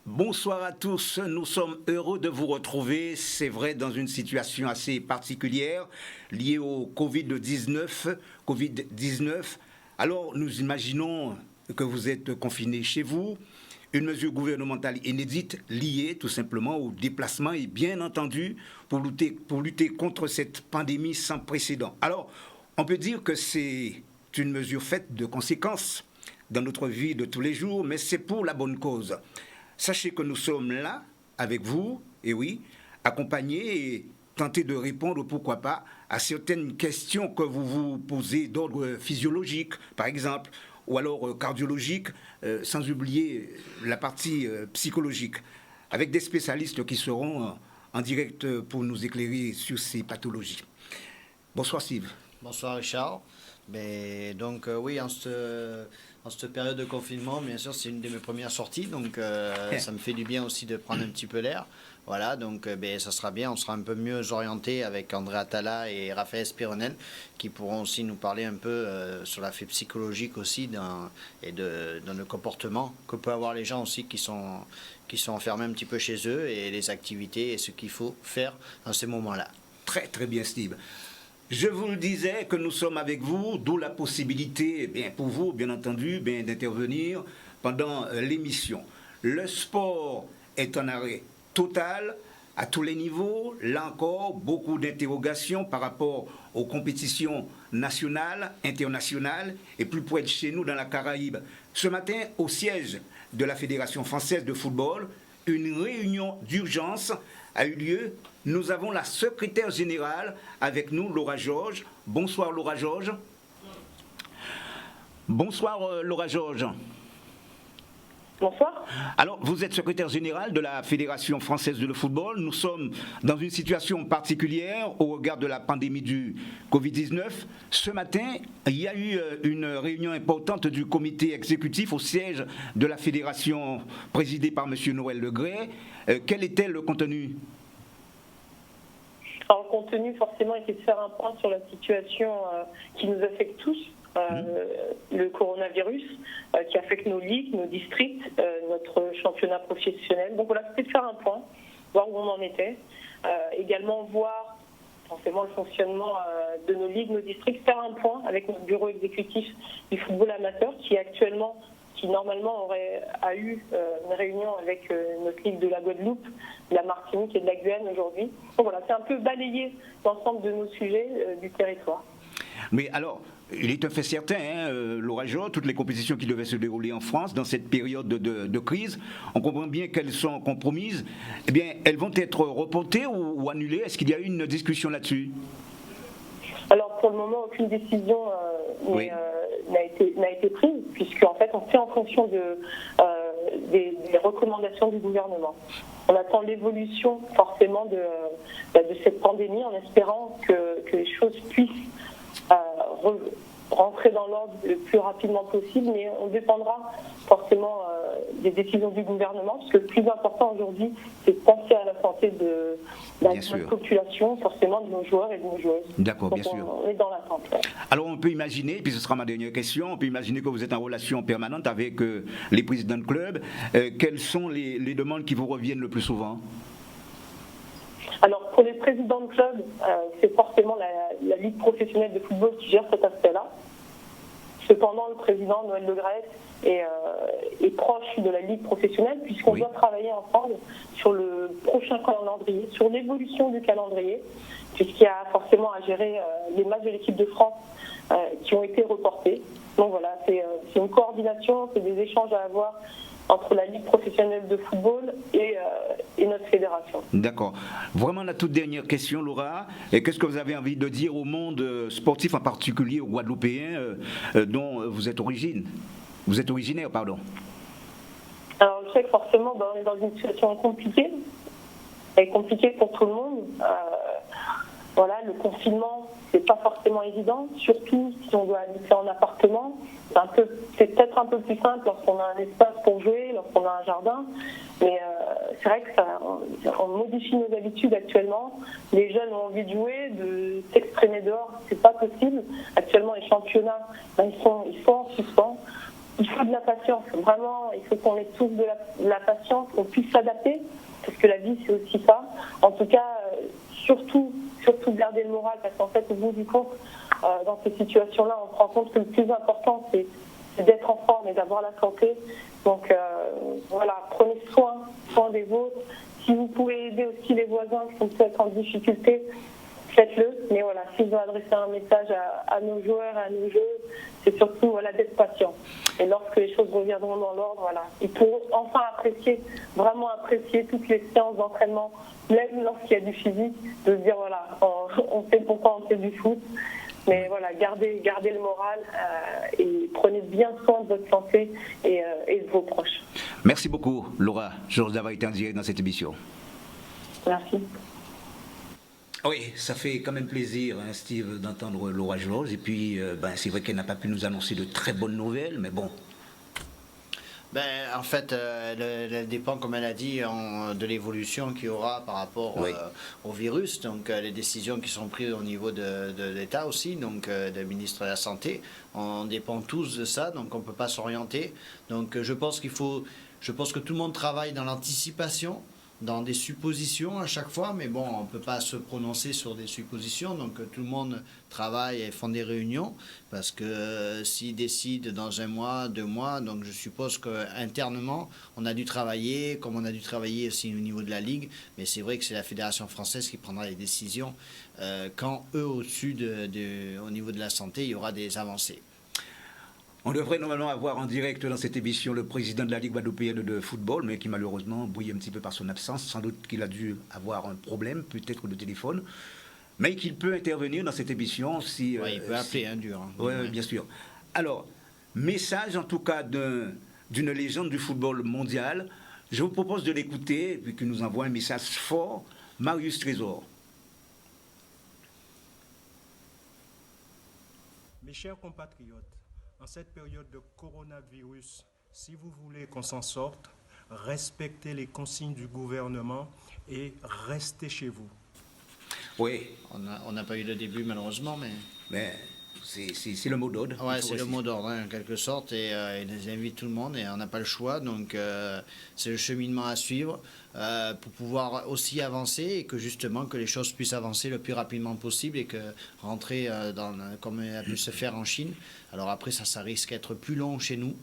Bonsoir à tous, nous sommes heureux de vous retrouver, c'est vrai dans une situation assez particulière liée au Covid-19. Alors nous imaginons que vous êtes confinés chez vous, une mesure gouvernementale inédite liée tout simplement au déplacement et bien entendu pour lutter contre cette pandémie sans précédent. Alors on peut dire que c'est une mesure faite de conséquences dans notre vie de tous les jours, mais c'est pour la bonne cause. Sachez que nous sommes là, avec vous, et oui, accompagnés et tenter de répondre, pourquoi pas, à certaines questions que vous vous posez d'ordre physiologique, par exemple, ou alors cardiologique, sans oublier la partie psychologique, avec des spécialistes qui seront en direct pour nous éclairer sur ces pathologies. Bonsoir Steve. Bonsoir Richard. Donc oui, en cette période de confinement, bien sûr, c'est une de mes premières sorties, donc ça me fait du bien aussi de prendre un petit peu l'air. Voilà, donc ça sera bien, on sera un peu mieux orienté avec André Atala et Raphaël Spironel qui pourront aussi nous parler un peu sur l'aspect psychologique aussi dans le comportement que peuvent avoir les gens aussi qui sont enfermés un petit peu chez eux et les activités et ce qu'il faut faire dans ces moments-là. Très très bien Steve. Je vous le disais que nous sommes avec vous, d'où la possibilité pour vous, bien entendu, d'intervenir pendant l'émission. Le sport est en arrêt total à tous les niveaux. Là encore, beaucoup d'interrogations par rapport aux compétitions nationales, internationales et plus près de chez nous dans la Caraïbe. Ce matin, au siège de la Fédération française de football, une réunion d'urgence a eu lieu. Nous avons la secrétaire générale avec nous, Laura Georges. Bonsoir Laura Georges. Bonsoir Laura Georges. Bonsoir. Alors, vous êtes secrétaire générale de la Fédération française de football. Nous sommes dans une situation particulière au regard de la pandémie du Covid-19. Ce matin, il y a eu une réunion importante du comité exécutif au siège de la Fédération présidée par M. Noël Le Gret. Quel était le contenu ? Alors, le contenu, forcément, était de faire un point sur la situation qui nous affecte tous. Le coronavirus qui affecte nos ligues, nos districts, notre championnat professionnel. Donc voilà, c'était de faire un point, voir où on en était. Également voir forcément le fonctionnement de nos ligues, nos districts, faire un point avec notre bureau exécutif du football amateur qui normalement a eu une réunion avec notre ligue de la Guadeloupe, de la Martinique et de la Guyane aujourd'hui. Donc voilà, c'est un peu balayer l'ensemble de nos sujets du territoire. Mais alors, il est un fait certain, Laura Georges, toutes les compétitions qui devaient se dérouler en France dans cette période de crise, on comprend bien qu'elles sont compromises. Eh bien, elles vont être reportées ou annulées. Est-ce qu'il y a eu une discussion là-dessus ? Alors, pour le moment, aucune décision n'a été prise, puisque en fait, on fait en fonction des recommandations du gouvernement. On attend l'évolution forcément de cette pandémie en espérant que les choses puissent rentrer dans l'ordre le plus rapidement possible, mais on dépendra forcément des décisions du gouvernement, parce que le plus important aujourd'hui, c'est de penser à la santé de la population, forcément de nos joueurs et de nos joueuses. D'accord, donc bien sûr. On est dans l'attente. Ouais. Alors on peut imaginer, puis ce sera ma dernière question, on peut imaginer que vous êtes en relation permanente avec les présidents de club. Quelles sont les demandes qui vous reviennent le plus souvent ? Alors, pour les présidents de club, c'est forcément la Ligue professionnelle de football qui gère cet aspect-là. Cependant, le président Noël Le Gret est proche de la Ligue professionnelle puisqu'on doit travailler ensemble sur le prochain calendrier, sur l'évolution du calendrier, puisqu'il y a forcément à gérer les matchs de l'équipe de France qui ont été reportés. Donc voilà, c'est une coordination, c'est des échanges à avoir entre la Ligue professionnelle de football et notre fédération. D'accord. Vraiment la toute dernière question, Laura. Et qu'est-ce que vous avez envie de dire au monde sportif, en particulier aux Guadeloupéens dont vous êtes originaire, pardon. Alors je sais que forcément, on est dans une situation compliquée. elle est compliquée pour tout le monde. Voilà, le confinement, c'est pas forcément évident, surtout si on doit habiter en appartement. C'est peut-être un peu plus simple lorsqu'on a un espace pour jouer, lorsqu'on a un jardin. Mais c'est vrai que on modifie nos habitudes actuellement. Les jeunes ont envie de jouer, de s'exprimer dehors, c'est pas possible. Actuellement, les championnats, ils sont en suspens. Il faut de la patience, vraiment. Il faut qu'on ait tous de la patience, qu'on puisse s'adapter, parce que la vie, c'est aussi ça. En tout cas, surtout garder le moral, parce qu'en fait, au bout du compte, dans ces situations-là, on se rend compte que le plus important, c'est d'être en forme et d'avoir la santé. Donc voilà, prenez soin des vôtres. Si vous pouvez aider aussi les voisins qui sont peut-être en difficulté, faites-le. Mais voilà, si je dois adresser un message à nos joueurs, à nos jeux, c'est surtout d'être patient. Et lorsque les choses reviendront dans l'ordre, voilà, ils pourront enfin vraiment apprécier toutes les séances d'entraînement, même lorsqu'il y a du physique, de se dire voilà, on sait pourquoi on fait du foot. Mais voilà, gardez le moral et prenez bien soin de votre santé et de vos proches. Merci beaucoup, Laura Georges, d'avoir été en direct dans cette émission. Merci. Oui, ça fait quand même plaisir, hein, Steve, d'entendre Laura Georges. Et puis, c'est vrai qu'elle n'a pas pu nous annoncer de très bonnes nouvelles, mais bon. En fait, elle dépend, comme elle a dit, de l'évolution qu'il y aura par rapport au virus. Donc, les décisions qui sont prises au niveau de l'État aussi, donc du ministre de la Santé, on dépend tous de ça, donc on ne peut pas s'orienter. Donc, je pense que tout le monde travaille dans l'anticipation, dans des suppositions à chaque fois, mais bon, on ne peut pas se prononcer sur des suppositions, donc tout le monde travaille et font des réunions, parce que s'ils décident dans 1 mois, 2 mois, donc je suppose qu'internement, on a dû travailler, comme on a dû travailler aussi au niveau de la Ligue, mais c'est vrai que c'est la Fédération française qui prendra les décisions quand eux, au-dessus au niveau de la santé, il y aura des avancées. On devrait normalement avoir en direct dans cette émission le président de la Ligue guadeloupéenne de football, mais qui malheureusement brille un petit peu par son absence. Sans doute qu'il a dû avoir un problème, peut-être de téléphone, mais qu'il peut intervenir dans cette émission si... Oui, il peut appeler, dur. Hein. Oui, bien sûr. Alors, message en tout cas d'une légende du football mondial. Je vous propose de l'écouter, puis qu'il nous envoie un message fort, Marius Trésor. Mes chers compatriotes, en cette période de coronavirus, si vous voulez qu'on s'en sorte, respectez les consignes du gouvernement et restez chez vous. Oui. On n'a pas eu le début malheureusement, mais c'est le mot d'ordre. Ouais, c'est le mot d'ordre, en quelque sorte, et ils invitent tout le monde et on n'a pas le choix, donc c'est le cheminement à suivre pour pouvoir aussi avancer et que justement que les choses puissent avancer le plus rapidement possible et que rentrer comme elle a pu se faire en Chine. Alors après ça risque d'être plus long chez nous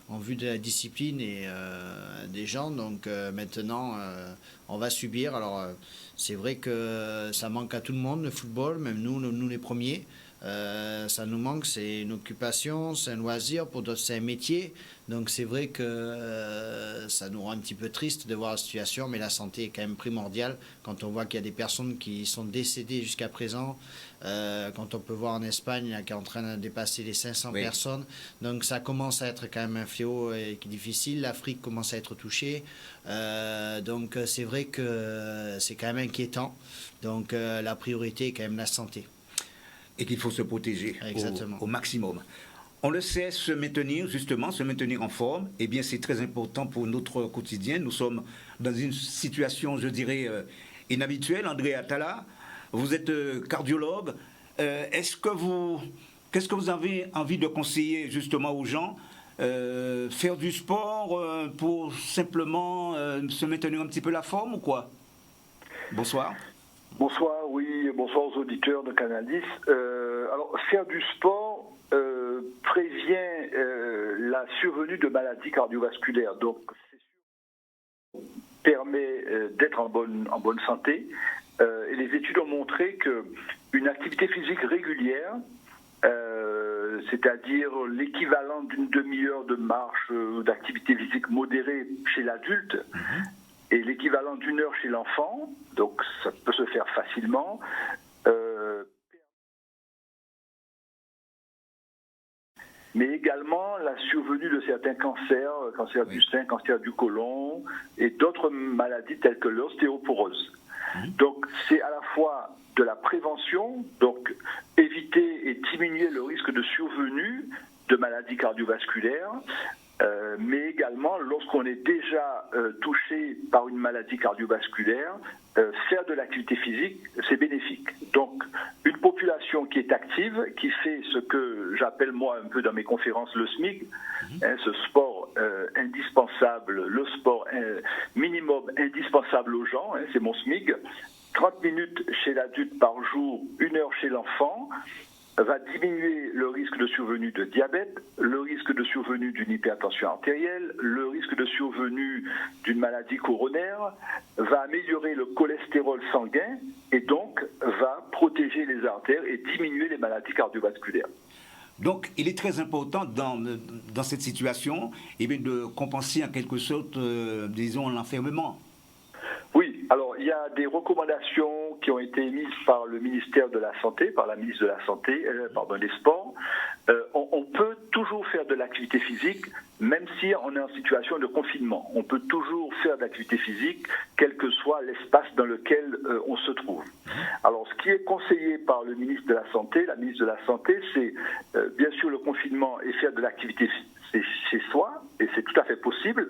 en vue de la discipline et des gens, donc maintenant on va subir. Alors c'est vrai que ça manque à tout le monde, le football, même nous les premiers. Ça nous manque, c'est une occupation, c'est un loisir, pour d'autres c'est un métier, donc c'est vrai que ça nous rend un petit peu triste de voir la situation, mais la santé est quand même primordiale quand on voit qu'il y a des personnes qui sont décédées jusqu'à présent, quand on peut voir en Espagne qui est en train de dépasser les 500 personnes, donc ça commence à être quand même un fléau qui est difficile. L'Afrique commence à être touchée, donc c'est vrai que c'est quand même inquiétant, donc la priorité est quand même la santé. Et qu'il faut se protéger au maximum. On le sait, se maintenir en forme, eh bien c'est très important pour notre quotidien. Nous sommes dans une situation, je dirais, inhabituelle. André Atala, vous êtes cardiologue. Qu'est-ce que vous avez envie de conseiller justement aux gens? Faire du sport pour simplement se maintenir un petit peu la forme ou quoi? Bonsoir. Bonsoir, oui, bonsoir aux auditeurs de Canal 10. Alors, faire du sport prévient la survenue de maladies cardiovasculaires. Donc, c'est sûr, permet d'être en bonne santé. Et les études ont montré qu'une activité physique régulière, c'est-à-dire l'équivalent d'une demi-heure de marche ou d'activité physique modérée chez l'adulte, et l'équivalent d'1 heure chez l'enfant, donc ça peut se faire facilement. Mais également la survenue de certains cancers, cancer du sein, cancer du côlon, et d'autres maladies telles que l'ostéoporose. Donc c'est à la fois de la prévention, donc éviter et diminuer le risque de survenue de maladies cardiovasculaires, mais également lorsqu'on est déjà touché par une maladie cardiovasculaire, faire de l'activité physique, c'est bénéfique. Donc une population qui est active, qui fait ce que j'appelle moi un peu dans mes conférences le SMIG, ce sport indispensable, le sport minimum indispensable aux gens, c'est mon SMIG, 30 minutes chez l'adulte par jour, 1 heure chez l'enfant, va diminuer le risque de survenue de diabète, le risque de survenue d'une hypertension artérielle, le risque de survenue d'une maladie coronaire, va améliorer le cholestérol sanguin et donc va protéger les artères et diminuer les maladies cardiovasculaires. Donc, il est très important dans cette situation de compenser en quelque sorte, disons, l'enfermement. Oui, alors il y a des recommandations qui ont été émises par le ministère de la Santé, par la ministre de la Santé, des Sports. On peut toujours faire de l'activité physique, même si on est en situation de confinement. On peut toujours faire de l'activité physique, quel que soit l'espace dans lequel on se trouve. Alors, ce qui est conseillé par le ministre de la Santé, la ministre de la Santé, c'est bien sûr le confinement et faire de l'activité chez soi, et c'est tout à fait possible.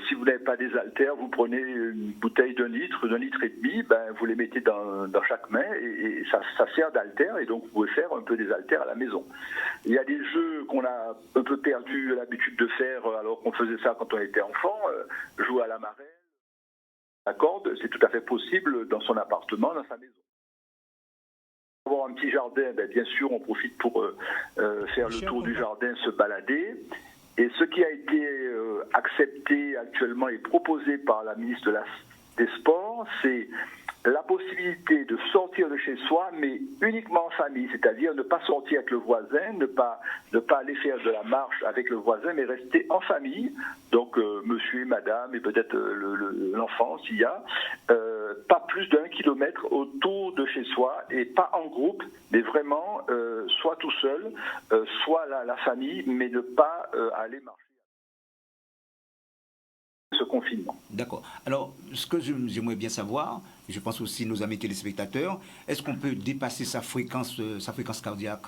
Si vous n'avez pas des haltères, vous prenez une bouteille d'1 litre, d'1,5 litre, vous les mettez dans chaque main et ça sert d'haltères, et donc vous pouvez faire un peu des haltères à la maison. Il y a des jeux qu'on a un peu perdu l'habitude de faire alors qu'on faisait ça quand on était enfant, jouer à la marelle, à la corde, c'est tout à fait possible dans son appartement, dans sa maison. Avoir un petit jardin, bien sûr, on profite pour faire le tour du jardin, se balader. Et ce qui a été accepté actuellement et proposé par la ministre des Sports, c'est la possibilité de sortir de chez soi, mais uniquement en famille, c'est-à-dire ne pas sortir avec le voisin, ne pas aller faire de la marche avec le voisin, mais rester en famille, donc monsieur et madame, et peut-être l'enfant s'il y a, pas plus d'1 kilomètre autour de chez soi, et pas en groupe, mais vraiment soit tout seul, soit la famille, mais ne pas aller marcher. Ce confinement. D'accord. Alors, ce que j'aimerais bien savoir, je pense aussi nos amis téléspectateurs, est-ce qu'on peut dépasser sa fréquence cardiaque?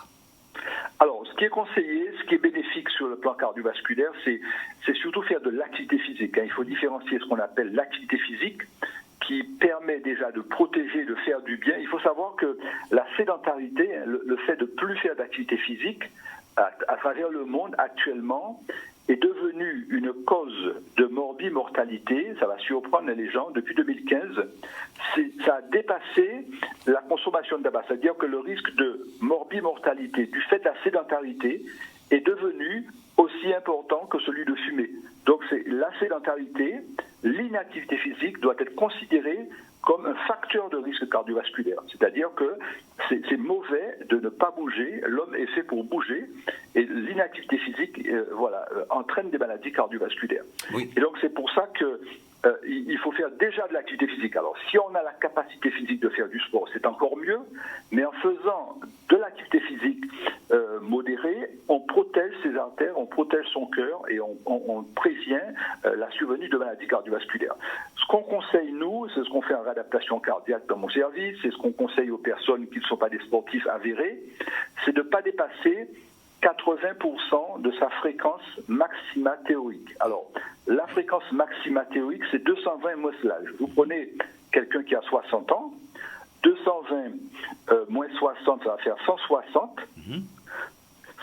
Alors, ce qui est conseillé, ce qui est bénéfique sur le plan cardiovasculaire, c'est surtout faire de l'activité physique. Il faut différencier ce qu'on appelle l'activité physique, qui permet déjà de protéger, de faire du bien. Il faut savoir que la sédentarité, le fait de plus faire d'activité physique, à travers le monde actuellement, est devenue une cause de morbimortalité, ça va surprendre les gens, depuis 2015, ça a dépassé la consommation de tabac, c'est-à-dire que le risque de morbimortalité du fait de la sédentarité est devenu aussi important que celui de fumer. Donc c'est la sédentarité, l'inactivité physique doit être considérée comme un facteur de risque cardiovasculaire. C'est-à-dire que c'est mauvais de ne pas bouger, l'homme est fait pour bouger, et l'inactivité physique entraîne des maladies cardiovasculaires. Oui. Et donc c'est pour ça que il faut faire déjà de l'activité physique. Alors si on a la capacité physique de faire du sport, c'est encore mieux, mais en faisant de l'activité physique modérée, on protège ses artères, on protège son cœur et on prévient la survenue de maladies cardiovasculaires. Ce qu'on conseille, nous, c'est ce qu'on fait en réadaptation cardiaque dans mon service, c'est ce qu'on conseille aux personnes qui ne sont pas des sportifs avérés, c'est de ne pas dépasser 80% de sa fréquence maxima théorique. Alors, la fréquence maxima théorique, c'est 220 moins l'âge. Vous prenez quelqu'un qui a 60 ans, 220 moins 60, ça va faire 160.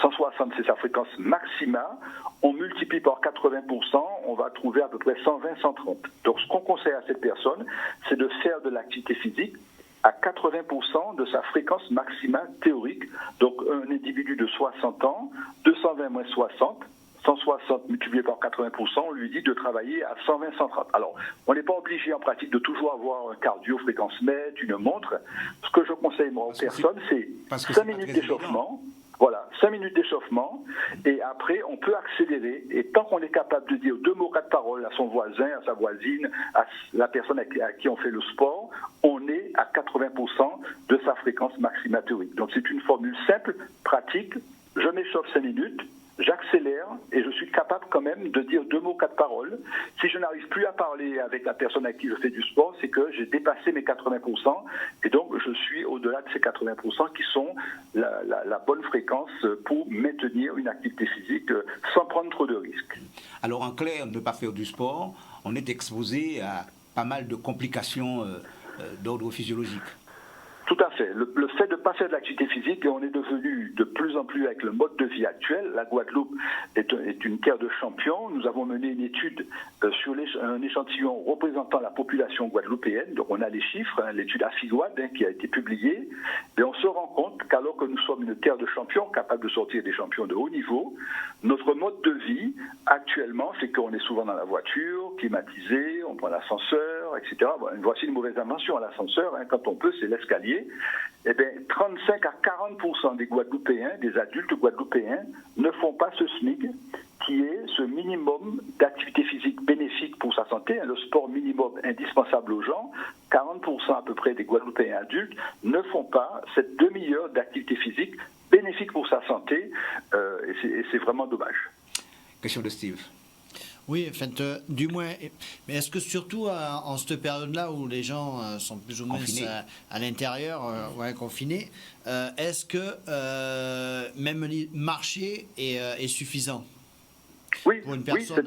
160, c'est sa fréquence maxima. On multiplie par 80%, on va trouver à peu près 120, 130. Donc, ce qu'on conseille à cette personne, c'est de faire de l'activité physique à 80% de sa fréquence maximale théorique. Donc un individu de 60 ans, 220 moins 60, 160 multiplié par 80%, on lui dit de travailler à 120, 130. Alors, on n'est pas obligé en pratique de toujours avoir un cardio-fréquence-mètre, une montre. Ce que je conseille moi aux personnes, c'est 5 minutes d'échauffement. Voilà, 5 minutes d'échauffement, et après, on peut accélérer, et tant qu'on est capable de dire 2 mots, 4 paroles à son voisin, à sa voisine, à la personne à qui on fait le sport, on est à 80% de sa fréquence maxima théorique. Donc c'est une formule simple, pratique, je m'échauffe 5 minutes, j'accélère et je suis capable quand même de dire 2 mots, 4 paroles. Si je n'arrive plus à parler avec la personne avec qui je fais du sport, c'est que j'ai dépassé mes 80% et donc je suis au-delà de ces 80% qui sont la bonne fréquence pour maintenir une activité physique sans prendre trop de risques. Alors en clair, ne pas faire du sport, on est exposé à pas mal de complications d'ordre physiologique. Tout à fait. Le fait de ne pas faire de l'activité physique, et on est devenu de plus en plus avec le mode de vie actuel, la Guadeloupe est une terre de champions. Nous avons mené une étude sur un échantillon représentant la population guadeloupéenne. Donc on a les chiffres, l'étude AFIGUAD qui a été publiée. Et on se rend compte qu'alors que nous sommes une terre de champions, capable de sortir des champions de haut niveau, notre mode de vie actuellement, c'est qu'on est souvent dans la voiture, climatisé, on prend l'ascenseur, etc. Bon, voici une mauvaise invention à l'ascenseur, quand on peut, c'est l'escalier. Eh bien, 35 à 40% des Guadeloupéens, des adultes guadeloupéens, ne font pas ce SMIC, qui est ce minimum d'activité physique bénéfique pour sa santé, le sport minimum indispensable aux gens. 40% à peu près des Guadeloupéens adultes ne font pas cette demi-heure d'activité physique bénéfique pour sa santé, et c'est vraiment dommage. Question de Steve. Oui, en fait, du moins, mais est-ce que surtout en cette période-là où les gens sont plus ou moins à l'intérieur, confinés, est-ce que même marcher est suffisant pour une personne?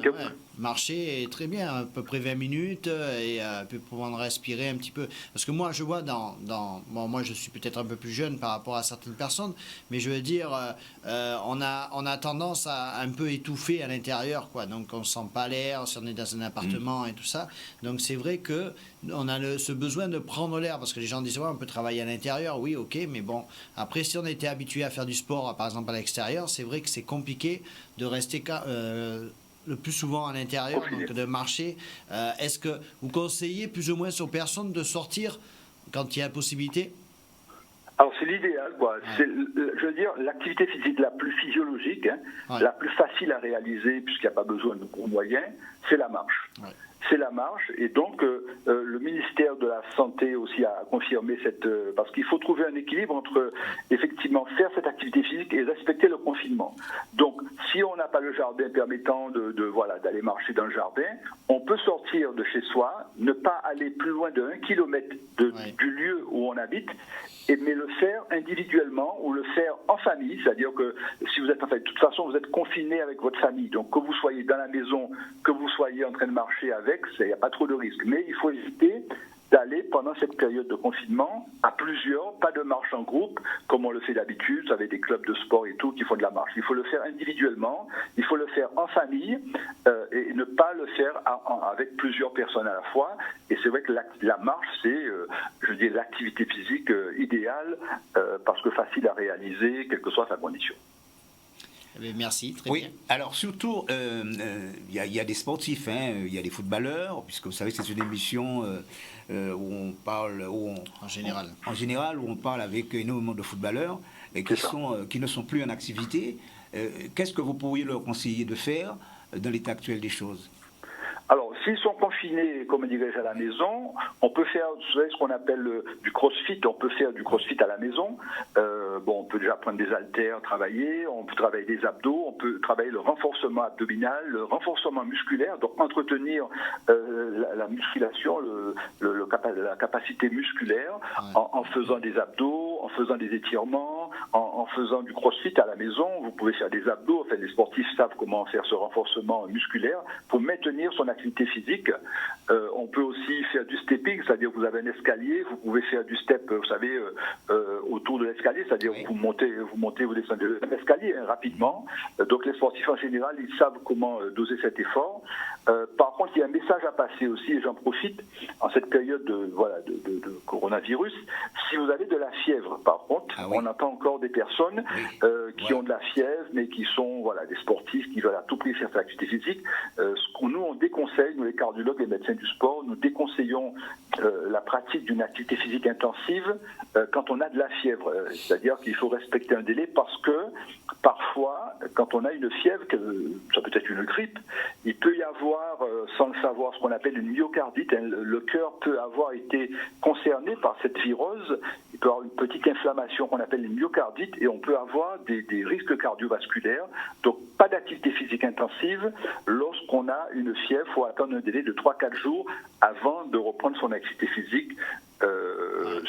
Marcher est très bien, à peu près 20 minutes, et puis pouvoir respirer un petit peu. Parce que moi, je vois bon, moi, je suis peut-être un peu plus jeune par rapport à certaines personnes, mais je veux dire, on a tendance à un peu étouffer à l'intérieur, quoi. Donc, on ne sent pas l'air si on est dans un appartement et tout ça. Donc, c'est vrai que on a ce besoin de prendre l'air, parce que les gens disent, ouais, on peut travailler à l'intérieur, oui, ok, mais bon, après, si on était habitué à faire du sport, par exemple, à l'extérieur, c'est vrai que c'est compliqué de rester le plus souvent à l'intérieur, donc de marcher. Est-ce que vous conseillez plus ou moins aux personnes de sortir quand il y a la possibilité? Alors c'est l'idéal, quoi. Ouais. Je veux dire, l'activité physique la plus physiologique, la plus facile à réaliser, puisqu'il n'y a pas besoin de gros moyens, c'est la marche. Ouais. C'est la marche, et donc le ministère de la Santé aussi a confirmé parce qu'il faut trouver un équilibre entre effectivement faire cette activité physique et respecter le confinement. Donc si on n'a pas le jardin permettant d'aller marcher dans le jardin, on peut sortir de chez soi, ne pas aller plus loin de 1 kilomètre du lieu où on habite, mais le faire individuellement ou le faire en famille, c'est-à-dire que si vous êtes de toute façon vous êtes confiné avec votre famille, donc que vous soyez dans la maison, que vous soyez en train de marcher avec, il n'y a pas trop de risques. Mais il faut éviter d'aller pendant cette période de confinement à plusieurs, pas de marche en groupe, comme on le fait d'habitude, vous avez des clubs de sport et tout qui font de la marche. Il faut le faire individuellement, il faut le faire en famille et ne pas le faire avec plusieurs personnes à la fois. Et c'est vrai que la marche, c'est, je dis, l'activité physique idéale parce que facile à réaliser, quelle que soit sa condition. Merci, très bien. Oui, alors surtout, il y a des sportifs, il y a des footballeurs, puisque vous savez c'est une émission où on parle, en général, où on parle avec énormément de footballeurs et qui ne sont plus en activité. Qu'est-ce que vous pourriez leur conseiller de faire dans l'état actuel des choses? Alors, s'ils sont confinés, comme dirais-je, à la maison, on peut faire ce qu'on appelle du crossfit. On peut faire du crossfit à la maison. On peut déjà prendre des haltères, travailler. On peut travailler des abdos. On peut travailler le renforcement abdominal, le renforcement musculaire, donc entretenir la musculation, la capacité musculaire en faisant des abdos, en faisant des étirements, en faisant du crossfit à la maison. Vous pouvez faire des abdos. Enfin, les sportifs savent comment faire ce renforcement musculaire pour maintenir son activité physique. On peut aussi faire du stepping, c'est-à-dire vous avez un escalier, vous pouvez faire du step, vous savez, autour de l'escalier, c'est-à-dire vous montez, vous descendez l'escalier rapidement. Donc les sportifs en général, ils savent comment doser cet effort. Par contre, il y a un message à passer aussi, et j'en profite en cette période de coronavirus. Si vous avez de la fièvre, par contre, on entend encore des personnes qui ont de la fièvre, mais qui sont des sportifs qui veulent à tout prix faire cette activité physique. Nous, on déconseille, nous les cardiologues, les médecins du sport, nous déconseillons la pratique d'une activité physique intensive quand on a de la fièvre. C'est-à-dire qu'il faut respecter un délai parce que parfois, quand on a une fièvre, ça peut être une grippe, il peut y avoir, sans le savoir, ce qu'on appelle une myocardite. Le cœur peut avoir été concerné par cette virose il peut y avoir une petite inflammation qu'on appelle les myocardites et on peut avoir des risques cardiovasculaires. Donc pas d'activité physique intensive. Lorsqu'on a une fièvre, il faut attendre un délai de 3-4 jours avant de reprendre son activité physique,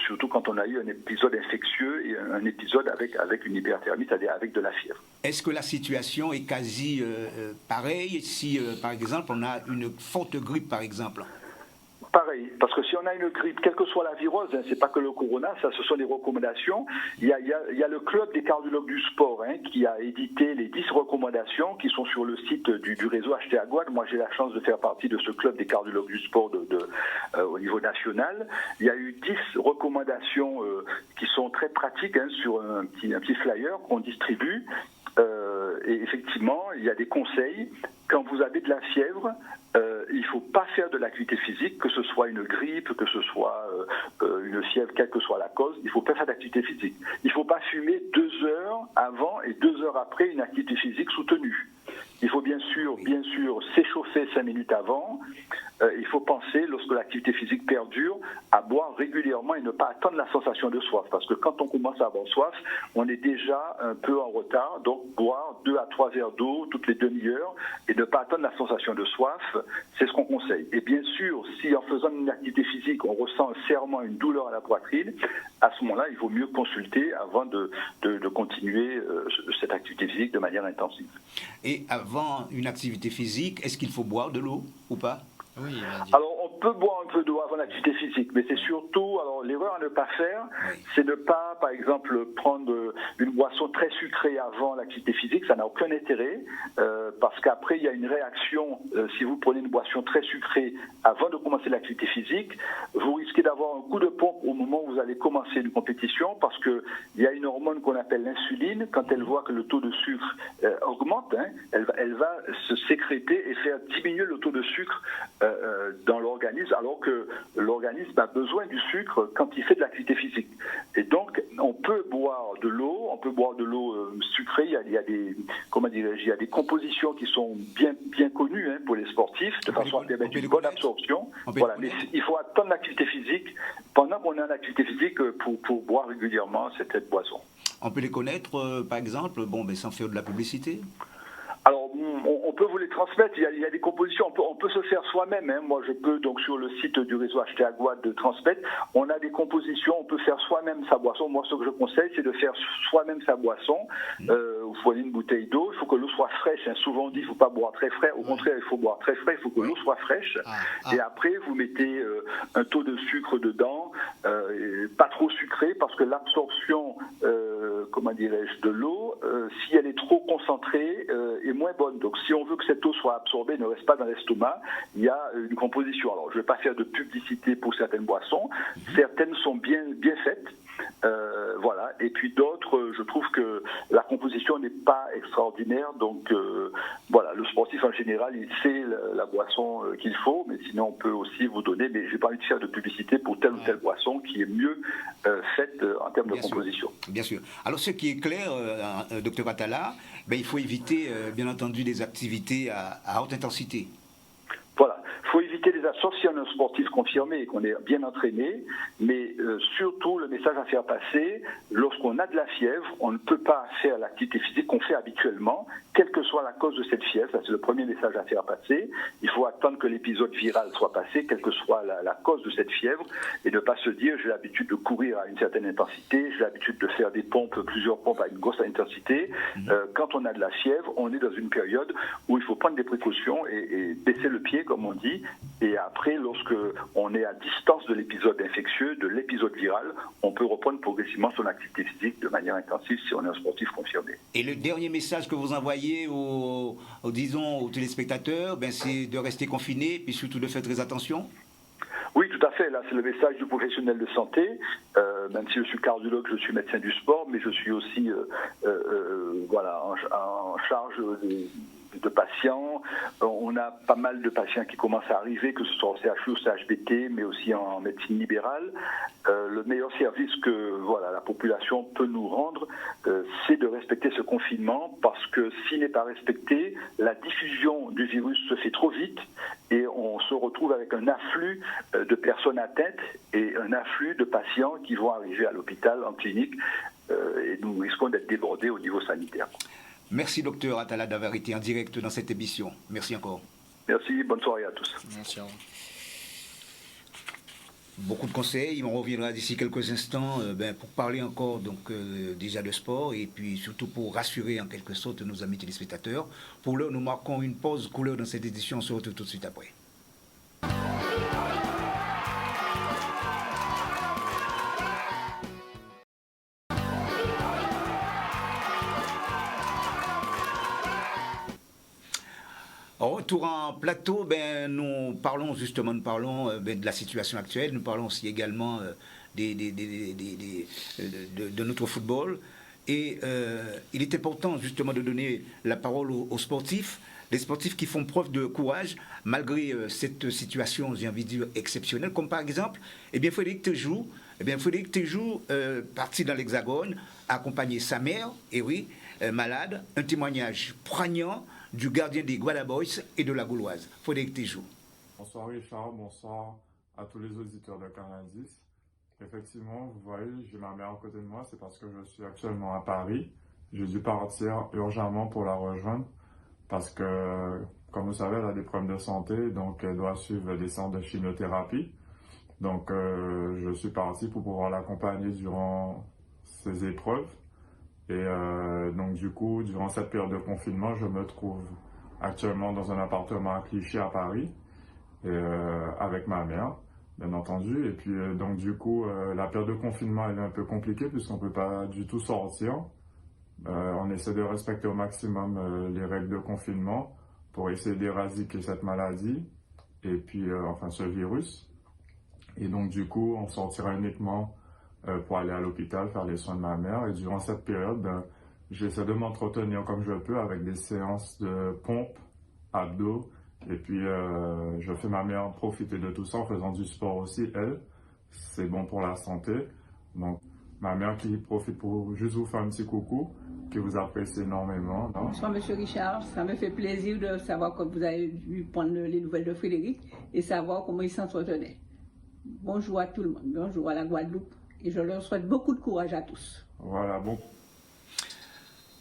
surtout quand on a eu un épisode infectieux et un épisode avec une hyperthermie, c'est-à-dire avec de la fièvre. Est-ce que la situation est quasi pareille si, par exemple, on a une forte grippe, par exemple? Pareil, parce que si on a une grippe, quelle que soit la virose, hein, c'est pas que le corona, ça, ce sont des recommandations. Il y a le club des cardiologues du sport qui a édité les 10 recommandations qui sont sur le site du réseau HT Aguad. Moi, j'ai la chance de faire partie de ce club des cardiologues du sport au niveau national. Il y a eu 10 recommandations qui sont très pratiques sur un petit flyer qu'on distribue. Et effectivement, il y a des conseils. Quand vous avez de la fièvre, il ne faut pas faire de l'activité physique, que ce soit une grippe, que ce soit une fièvre, quelle que soit la cause, il ne faut pas faire d'activité physique. Il ne faut pas fumer 2 heures avant et 2 heures après une activité physique soutenue. Il faut bien sûr s'échauffer 5 minutes avant. Il faut penser, lorsque l'activité physique perdure, à boire régulièrement et ne pas attendre la sensation de soif. Parce que quand on commence à avoir soif, on est déjà un peu en retard. Donc boire 2 à 3 verres d'eau toutes les demi-heures et ne pas attendre la sensation de soif, c'est ce qu'on conseille. Et bien sûr, si en faisant une activité physique, on ressent un serrement, une douleur à la poitrine, à ce moment-là, il vaut mieux consulter avant de continuer cette activité physique de manière intensive. Et avant une activité physique, est-ce qu'il faut boire de l'eau ou pas? Oui, alors on peut boire un peu d'eau avant l'activité physique, mais c'est surtout, alors l'erreur à ne pas faire, c'est ne pas, par exemple, prendre une boisson très sucrée avant l'activité physique, ça n'a aucun intérêt, parce qu'après il y a une réaction, si vous prenez une boisson très sucrée avant de commencer l'activité physique, vous risquez d'avoir un coup de pompe au moment où vous allez commencer une compétition, parce qu'il y a une hormone qu'on appelle l'insuline, quand elle voit que le taux de sucre augmente, elle va se sécréter et faire diminuer le taux de sucre dans l'organisme, alors que l'organisme a besoin du sucre quand il fait de l'activité physique. Et donc, on peut boire de l'eau, sucrée. Il y a des compositions qui sont bien connues pour les sportifs, de façon à permettre une bonne absorption. Voilà, mais il faut attendre l'activité physique, pendant qu'on est en activité physique, pour boire régulièrement cette boisson. On peut les connaître, par exemple, sans faire de la publicité? Alors, on peut vous les transmettre. Il y a des compositions. On peut se faire soi-même. Moi, je peux donc sur le site du réseau HT Aguad de transmettre. On a des compositions. On peut faire soi-même sa boisson. Moi, ce que je conseille, c'est de faire soi-même sa boisson. Vous prenez une bouteille d'eau. Il faut que l'eau soit fraîche. Souvent, on dit qu'il ne faut pas boire très frais. Au contraire, il faut boire très frais. Il faut que l'eau soit fraîche. Et après, vous mettez un taux de sucre dedans, pas trop sucré, parce que l'absorption, de l'eau, si elle est trop concentrée, est moins bonne. Donc si on veut que cette eau soit absorbée, ne reste pas dans l'estomac, il y a une composition. Alors je ne vais pas faire de publicité pour certaines boissons, certaines sont bien faites, voilà, et puis d'autres, je trouve que la composition n'est pas extraordinaire, donc voilà, le sportif en général, il sait la boisson qu'il faut, mais sinon on peut aussi vous donner, mais je n'ai pas envie de faire de publicité pour telle ou telle boisson qui est mieux faite en termes de composition. Bien sûr. Alors ce qui est clair, Dr Atala, il faut éviter bien entendu des activités à haute intensité. Voilà, il faut éviter les sauf si on est un sportif confirmé et qu'on est bien entraîné, mais surtout le message à faire passer, lorsqu'on a de la fièvre, on ne peut pas faire l'activité physique qu'on fait habituellement, quelle que soit la cause de cette fièvre, ça c'est le premier message à faire passer. Il faut attendre que l'épisode viral soit passé, quelle que soit la cause de cette fièvre, et ne pas se dire j'ai l'habitude de courir à une certaine intensité, j'ai l'habitude de faire des pompes, plusieurs pompes à une grosse intensité. Quand on a de la fièvre, on est dans une période où il faut prendre des précautions et baisser le pied, comme on dit, et après, lorsque on est à distance de l'épisode infectieux, de l'épisode viral, on peut reprendre progressivement son activité physique de manière intensive si on est un sportif confirmé. Et le dernier message que vous envoyez aux téléspectateurs, c'est de rester confiné et surtout de faire très attention? Oui, tout à fait. Là, c'est le message du professionnel de santé. Même si je suis cardiologue, je suis médecin du sport, mais je suis aussi en charge de patients. On a pas mal de patients qui commencent à arriver, que ce soit en CHU ou CHBT, mais aussi en médecine libérale. Le meilleur service que la population peut nous rendre, c'est de respecter ce confinement, parce que s'il n'est pas respecté, la diffusion du virus se fait trop vite et on se retrouve avec un afflux de personnes atteintes et un afflux de patients qui vont arriver à l'hôpital, en clinique, et nous risquons d'être débordés au niveau sanitaire. Merci docteur Atala d'avoir été en direct dans cette émission. Merci encore. Merci, bonne soirée à tous. Merci. Beaucoup de conseils, on reviendra d'ici quelques instants pour parler encore déjà de sport et puis surtout pour rassurer en quelque sorte nos amis téléspectateurs. Pour l'heure, nous marquons une pause couleur dans cette édition, on se retrouve tout de suite après. En retour en plateau, nous parlons de la situation actuelle, nous parlons aussi également de notre football. Et il est important justement de donner la parole aux sportifs, les sportifs qui font preuve de courage malgré cette situation, j'ai envie de dire, exceptionnelle, comme par exemple, Frédéric Tejoux, parti dans l'Hexagone, a accompagné sa mère, malade, un témoignage poignant du gardien des Guadaboys et de la Gauloise. Frédéric Tejoux. Bonsoir Richard, bonsoir à tous les auditeurs de Canal 10. Effectivement, vous voyez, j'ai ma mère à côté de moi, c'est parce que je suis actuellement à Paris. J'ai dû partir urgemment pour la rejoindre parce que, comme vous savez, elle a des problèmes de santé, donc elle doit suivre des séances de chimiothérapie. Donc, je suis parti pour pouvoir l'accompagner durant ces épreuves. Et donc du coup, durant cette période de confinement, je me trouve actuellement dans un appartement à Clichy à Paris, avec ma mère, bien entendu. Et puis donc du coup, la période de confinement elle est un peu compliquée puisqu'on ne peut pas du tout sortir. On essaie de respecter au maximum les règles de confinement pour essayer d'éradiquer cette maladie et puis ce virus. Et donc du coup, on sortira uniquement pour aller à l'hôpital faire les soins de ma mère. Et durant cette période, j'essaie de m'entretenir comme je peux avec des séances de pompe, abdos. Et puis, je fais ma mère profiter de tout ça en faisant du sport aussi, elle. C'est bon pour la santé. Donc, ma mère qui profite pour juste vous faire un petit coucou, que vous appréciez énormément. Non? Bonsoir, M. Richard. Ça me fait plaisir de savoir que vous avez vu prendre les nouvelles de Frédéric et savoir comment il s'entretenait. Bonjour à tout le monde. Bonjour à la Guadeloupe. Et je leur souhaite beaucoup de courage à tous. Voilà, bon.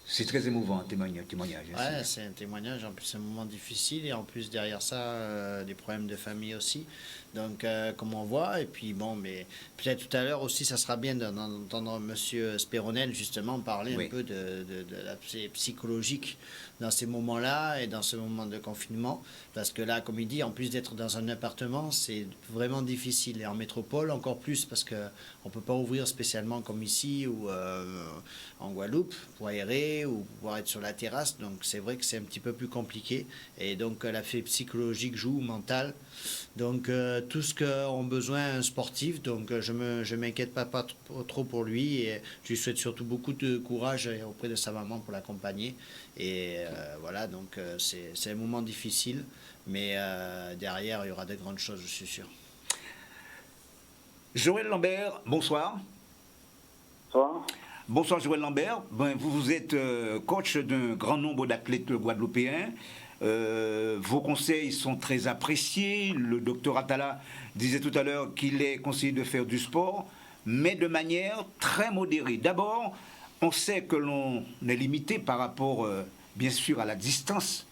C'est très émouvant, un témoignage. Ouais, c'est un témoignage, en plus c'est un moment difficile, et en plus derrière ça, des problèmes de famille aussi. Donc, comme on voit, et puis bon, mais peut-être tout à l'heure aussi, ça sera bien d'entendre M. Spéronel justement parler un peu de la psychologique dans ces moments-là et dans ce moment de confinement. Parce que là, comme il dit, en plus d'être dans un appartement, c'est vraiment difficile. Et en métropole, encore plus, parce qu'on ne peut pas ouvrir spécialement comme ici ou en Guadeloupe pour aérer ou pouvoir être sur la terrasse. Donc, c'est vrai que c'est un petit peu plus compliqué. Et donc, l'aspect psychologique joue, mental. Donc, tout ce qu'ont besoin un sportif. Donc, je ne m'inquiète pas trop pour lui. Et je lui souhaite surtout beaucoup de courage auprès de sa maman pour l'accompagner. Et voilà, donc c'est un moment difficile. Mais derrière, il y aura de grandes choses, je suis sûr. Joël Lambert, bonsoir. Bonsoir. Bonsoir Joël Lambert. Vous êtes coach d'un grand nombre d'athlètes guadeloupéens. Vos conseils sont très appréciés. Le docteur Atala disait tout à l'heure qu'il est conseillé de faire du sport, mais de manière très modérée. D'abord, on sait que l'on est limité par rapport, bien sûr, à la distance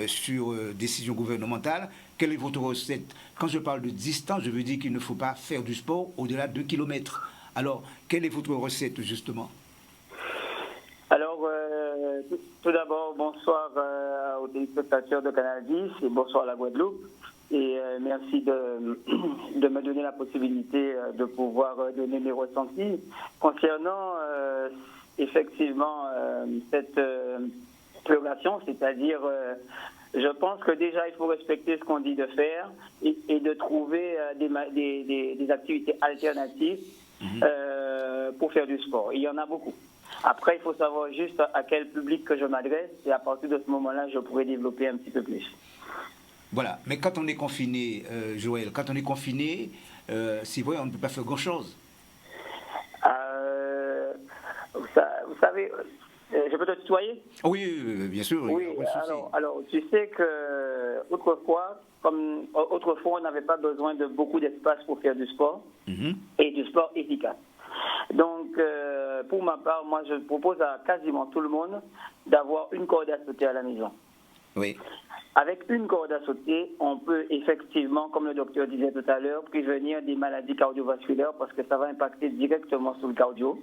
sur décision gouvernementale. Quelle est votre recette? Quand je parle de distance, je veux dire qu'il ne faut pas faire du sport au-delà de 2 km. Alors, quelle est votre recette, justement? Alors, tout d'abord, bonsoir aux téléspectateurs de Canal 10 et bonsoir à la Guadeloupe. Et merci de me donner la possibilité de pouvoir donner mes ressentis concernant effectivement cette progression, c'est-à-dire je pense que déjà il faut respecter ce qu'on dit de faire et de trouver des activités alternatives pour faire du sport. Il y en a beaucoup. Après, il faut savoir juste à quel public que je m'adresse et à partir de ce moment-là, je pourrais développer un petit peu plus. Voilà, mais quand on est confiné, Joël, quand on est confiné, c'est vrai, on ne peut pas faire grand-chose. Vous savez, je peux te tutoyer? Oui, bien sûr. Oui, alors tu sais que autrefois, on n'avait pas besoin de beaucoup d'espace pour faire du sport et du sport efficace. Donc, pour ma part, moi, je propose à quasiment tout le monde d'avoir une corde à sauter à la maison. Oui. Avec une corde à sauter, on peut effectivement, comme le docteur disait tout à l'heure, prévenir des maladies cardiovasculaires parce que ça va impacter directement sur le cardio.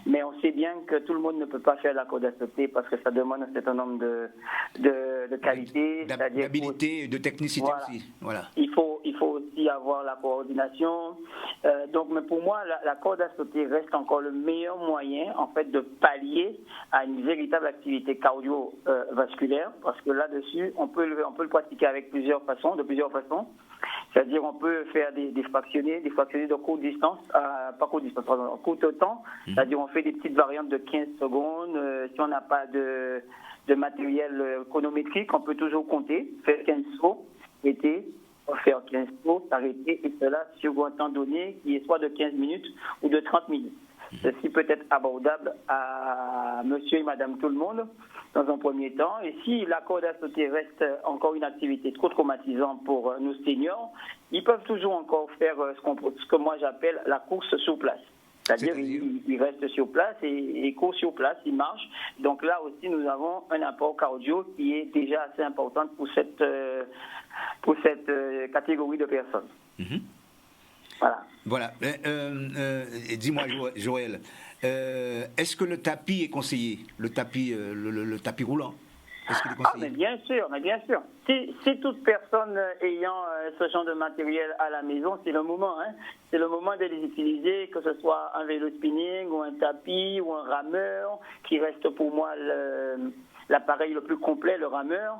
Mais on sait bien que tout le monde ne peut pas faire la corde à sauter parce que ça demande un certain nombre de qualités. D'habilité et de technicité voilà. aussi. Voilà. Il faut aussi avoir la coordination. Mais pour moi, la corde à sauter reste encore le meilleur moyen en fait de pallier à une véritable activité cardiovasculaire parce que là-dessus, on peut le pratiquer de plusieurs façons. C'est-à-dire on peut faire des fractionnés de courte distance, court temps. C'est-à-dire on fait des petites variantes de 15 secondes. Si on n'a pas de matériel chronométrique, on peut toujours compter, faire 15 sauts, faire 15 sauts, s'arrêter, et cela sur un temps donné qui est soit de 15 minutes ou de 30 minutes. Ceci peut être abordable à monsieur et madame tout le monde dans un premier temps. Et si la corde à sauter reste encore une activité trop traumatisante pour nos seniors, ils peuvent toujours encore faire ce que moi j'appelle la course sur place. C'est-à-dire ils restent sur place et courent sur place, ils marchent. Donc là aussi, nous avons un apport cardio qui est déjà assez important pour cette catégorie de personnes. Voilà. Dis-moi, Joël, est-ce que le tapis est conseillé, le tapis roulant? Est-ce qu'il est conseillé? Mais bien sûr. Si toute personne ayant ce genre de matériel à la maison, c'est le moment. C'est le moment de les utiliser, que ce soit un vélo spinning ou un tapis ou un rameur, qui reste pour moi l'appareil le plus complet, le rameur.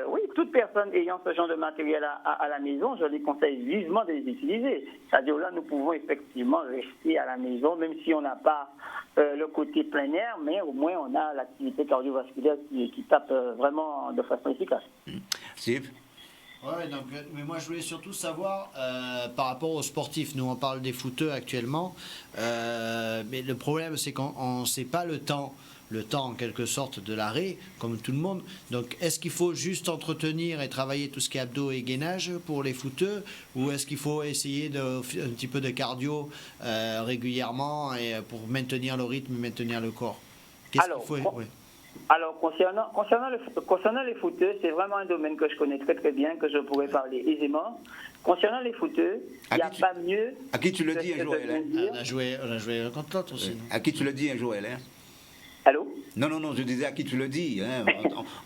Oui, toute personne ayant ce genre de matériel à la maison, je les conseille vivement de les utiliser. C'est-à-dire là, nous pouvons effectivement rester à la maison, même si on n'a pas le côté plein air, mais au moins on a l'activité cardiovasculaire qui tape vraiment de façon efficace. Steve? Ouais, donc, mais moi je voulais surtout savoir par rapport aux sportifs. Nous on parle des footeux actuellement, mais le problème c'est qu'on ne sait pas le temps en quelque sorte de l'arrêt, comme tout le monde. Donc est-ce qu'il faut juste entretenir et travailler tout ce qui est abdos et gainage pour les footeux, ou est-ce qu'il faut essayer un petit peu de cardio régulièrement et pour maintenir le rythme, maintenir le corps? Alors, concernant les footeux, c'est vraiment un domaine que je connais très très bien, que je pourrais parler aisément. Concernant les footeux, il n'y a pas mieux... À qui tu le dis, Joël? On a joué contre l'autre aussi. À qui tu le dis, Joël? Allô? Non, je disais à qui tu le dis.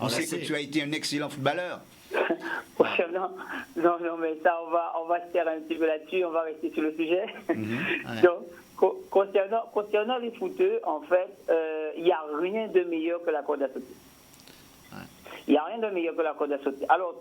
On sait que tu as été un excellent footballeur. Non, mais ça, on va se faire un petit peu là-dessus, on va rester sur le sujet. Donc, concernant les footeux, en fait, il n'y a rien de meilleur que la corde à sauter. Il n'y a rien de meilleur que la corde à sauter. Alors,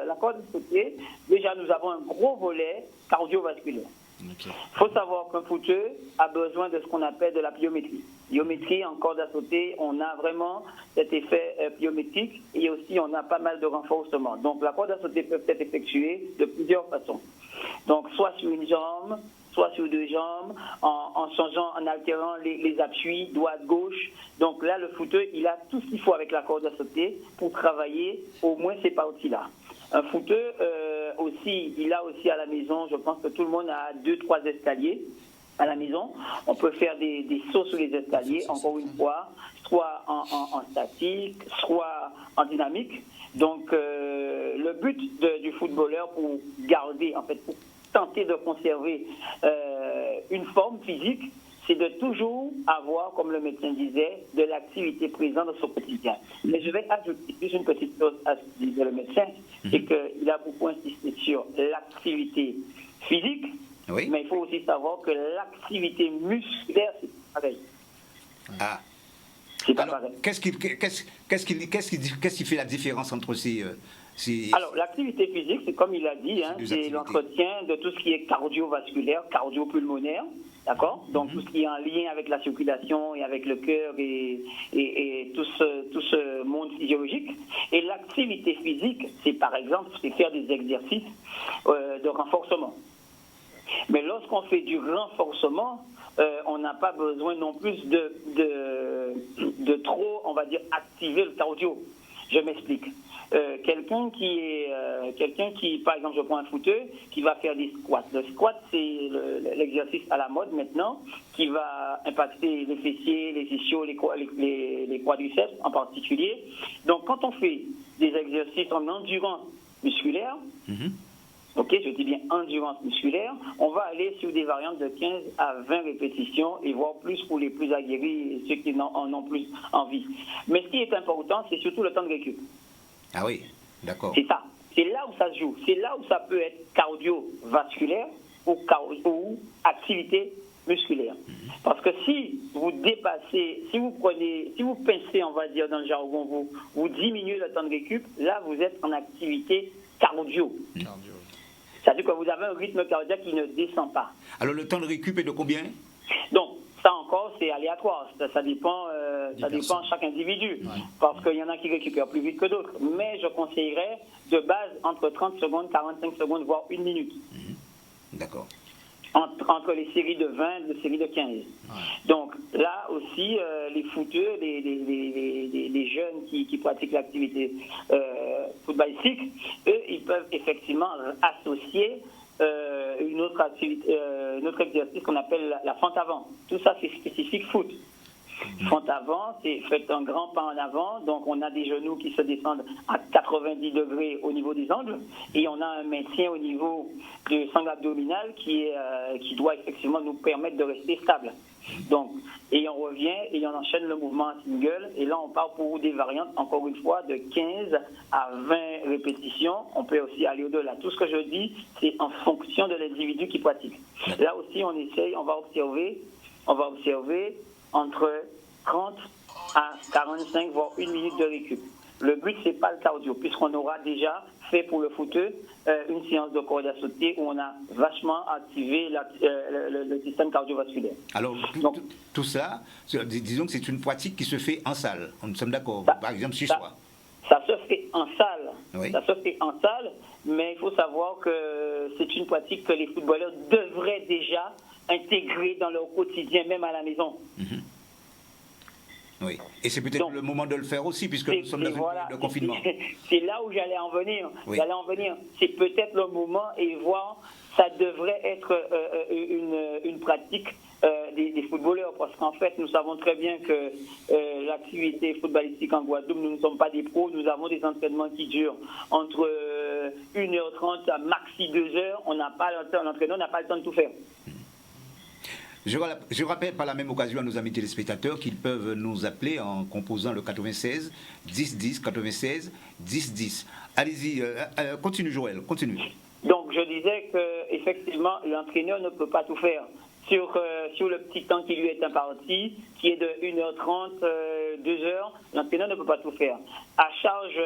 la corde à sauter, déjà, nous avons un gros volet cardiovasculaire. Il faut savoir qu'un footeux a besoin de ce qu'on appelle de la pliométrie. Pliométrie, en corde à sauter, on a vraiment cet effet pliométrique et aussi on a pas mal de renforcement. Donc la corde à sauter peut être effectuée de plusieurs façons. Donc soit sur une jambe, soit sur deux jambes, en changeant, en altérant les appuis, droite, gauche. Donc là, le footeux, il a tout ce qu'il faut avec la corde à sauter pour travailler au moins ces parties-là. Un footeux, il a aussi à la maison, je pense que tout le monde a 2-3 escaliers à la maison. On peut faire des sauts sur les escaliers, encore une fois, soit en statique, soit en dynamique. Donc, le but du footballeur pour garder, en fait, pour tenter de conserver une forme physique, c'est de toujours avoir, comme le médecin disait, de l'activité présente dans son quotidien. Mais je vais ajouter juste une petite chose à ce que disait le médecin, c'est qu'il a beaucoup insisté sur l'activité physique, mais il faut aussi savoir que l'activité musculaire, c'est pareil. C'est pas pareil. Qu'est-ce qui fait la différence entre ces... Alors, l'activité physique, c'est comme il a dit, c'est l'entretien de tout ce qui est cardiovasculaire, cardiopulmonaire. d'accord? Donc tout ce qui est en lien avec la circulation et avec le cœur et tout ce monde physiologique. Et l'activité physique, c'est par exemple faire des exercices de renforcement. Mais lorsqu'on fait du renforcement, on n'a pas besoin non plus de trop, on va dire, activer le cardio. Je m'explique. Quelqu'un qui, par exemple, je prends un footeux, qui va faire des squats. Le squat, c'est l'exercice à la mode maintenant, qui va impacter les fessiers, les ischios, les quadriceps en particulier. Donc, quand on fait des exercices en endurance musculaire, ok, je dis bien endurance musculaire, on va aller sur des variantes de 15 à 20 répétitions et voire plus pour les plus aguerris et ceux qui en ont plus envie. Mais ce qui est important, c'est surtout le temps de récup. Ah oui, d'accord. C'est ça. C'est là où ça se joue. C'est là où ça peut être cardiovasculaire ou activité musculaire. Parce que si vous dépassez, si vous pincez, on va dire dans le jargon, vous diminuez le temps de récup, là vous êtes en activité cardio. C'est-à-dire que vous avez un rythme cardiaque qui ne descend pas. Alors le temps de récup est de combien? Donc, ça encore, c'est aléatoire. Ça dépend de chaque individu. Ouais. Parce qu'il y en a qui récupèrent plus vite que d'autres. Mais je conseillerais de base entre 30 secondes, 45 secondes, voire 1 minute. D'accord. Entre les séries de 20 et les séries de 15. Ouais. Donc là aussi, les footeux, les jeunes qui pratiquent l'activité footballistique, eux, ils peuvent effectivement associer une autre exercice qu'on appelle la fente avant. Tout ça, c'est spécifique foot. Fente avant, c'est faites un grand pas en avant, donc on a des genoux qui se descendent à 90 degrés au niveau des angles, et on a un maintien au niveau du sangle abdominal qui doit effectivement nous permettre de rester stable. Donc, et on revient et on enchaîne le mouvement en single, et là on part pour des variantes, encore une fois, de 15 à 20 répétitions. On peut aussi aller au-delà. Tout ce que je dis, c'est en fonction de l'individu qui pratique. Là aussi, on va observer entre 30 à 45, voire 1 minute de récup. Le but, c'est pas le cardio, puisqu'on aura déjà fait pour le footeux une séance de corde à sauter où on a vachement activé le système cardiovasculaire. Alors, tout ça, disons que c'est une pratique qui se fait en salle. Nous sommes d'accord, par exemple, chez soi. Ça se fait en salle. Oui. Ça se fait en salle, mais il faut savoir que c'est une pratique que les footballeurs devraient déjà intégrer dans leur quotidien, même à la maison. Oui, et c'est peut-être le moment de le faire aussi, puisque nous sommes dans une période de confinement. C'est là où j'allais en venir. Oui. C'est peut-être le moment, et voir, ça devrait être une pratique des footballeurs, parce qu'en fait, nous savons très bien que l'activité footballistique en Guadeloupe, nous ne sommes pas des pros, nous avons des entraînements qui durent entre 1h30 à maxi 2h, l'entraîneur n'a pas le temps de tout faire. Je rappelle par la même occasion à nos amis téléspectateurs qu'ils peuvent nous appeler en composant le 96 10 10 96 10 10. Allez-y, continue Joël, continue. Donc je disais que effectivement l'entraîneur ne peut pas tout faire. Sur le petit temps qui lui est imparti, qui est de 1h30, 2h, l'entraîneur ne peut pas tout faire. À charge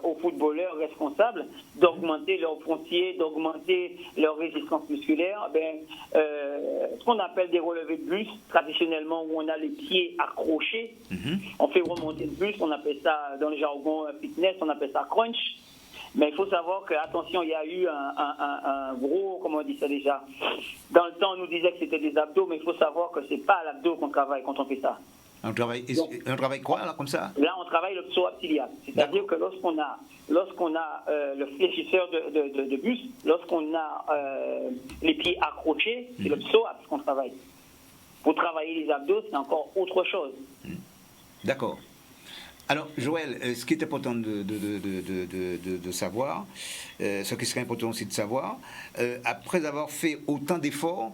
aux footballeurs responsables d'augmenter leur frontier, d'augmenter leur résistance musculaire. Ce qu'on appelle des relevés de bus, traditionnellement où on a les pieds accrochés, on fait remonter le bus, on appelle ça dans le jargon fitness, on appelle ça crunch. Mais il faut savoir que, attention, il y a eu un gros, comment on dit ça déjà, dans le temps on nous disait que c'était des abdos, mais il faut savoir que c'est pas à l'abdo qu'on travaille quand on fait ça. On travaille quoi là, comme ça? Là on travaille le psoas-iliaque, c'est-à-dire que lorsqu'on a le fléchisseur de buste, lorsqu'on a les pieds accrochés, c'est le psoas qu'on travaille. Pour travailler les abdos, c'est encore autre chose. D'accord. Alors, Joël, ce qui est important de savoir, ce qui serait important aussi de savoir, après avoir fait autant d'efforts,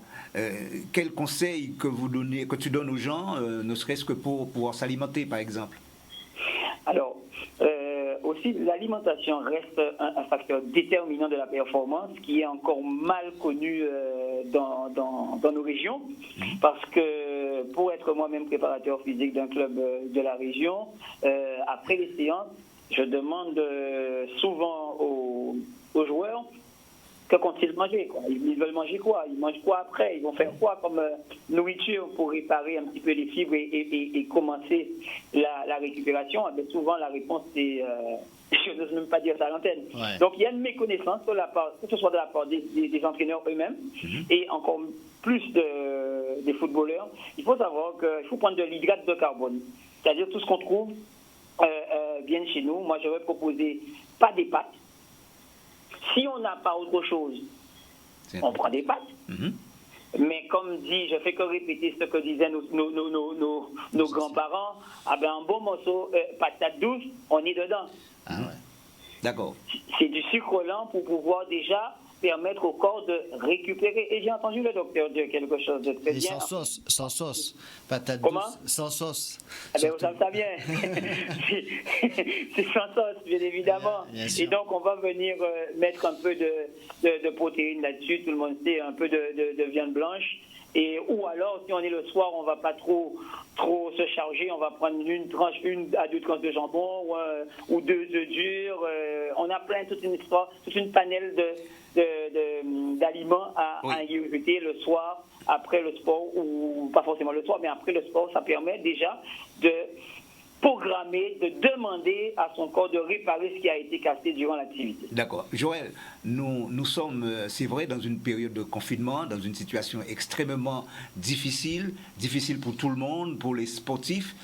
quels conseils que tu donnes aux gens, ne serait-ce que pour pouvoir s'alimenter, par exemple? Alors, aussi, l'alimentation reste un facteur déterminant de la performance qui est encore mal connu dans nos régions, parce que pour être moi-même préparateur physique d'un club de la région, après les séances, je demande souvent aux joueurs que comptent-ils manger, quoi. Ils veulent manger quoi? Ils mangent quoi après? Ils vont faire quoi comme nourriture pour réparer un petit peu les fibres et commencer la récupération? Souvent, la réponse, c'est... je n'ose même pas dire ça à l'antenne. Ouais. Donc, il y a une méconnaissance, que ce soit de la part des entraîneurs eux-mêmes et encore plus des footballeurs. Il faut savoir qu'il faut prendre de l'hydrate de carbone, c'est-à-dire tout ce qu'on trouve bien chez nous. Moi, j'aurais proposé pas des pâtes. Si on n'a pas autre chose, on prend des pâtes. Mais comme dit, je fais que répéter ce que disaient nos grands-parents, un bon morceau patate douce, on est dedans. Ah ouais. D'accord. C'est du sucre lent pour pouvoir déjà permettre au corps de récupérer. Et j'ai entendu le docteur dire quelque chose de très bien. Sans sauce. Patate Comment? douce, sans sauce. Ah ben, ça vient. C'est sans sauce, bien évidemment. Bien sûr. Et donc, on va venir mettre un peu de protéines là-dessus. Tout le monde sait, un peu de viande blanche. Ou alors, si on est le soir, on ne va pas trop se charger. On va prendre une à deux tranches de jambon ou 2 œufs durs. On a toute une histoire, toute une panelle d'aliments à ingurgiter le soir, après le sport, ou pas forcément le soir, mais après le sport. Ça permet déjà de programmer, de demander à son corps de réparer ce qui a été cassé durant l'activité. D'accord. Joël, nous sommes, c'est vrai, dans une période de confinement, dans une situation extrêmement difficile pour tout le monde, pour les sportifs.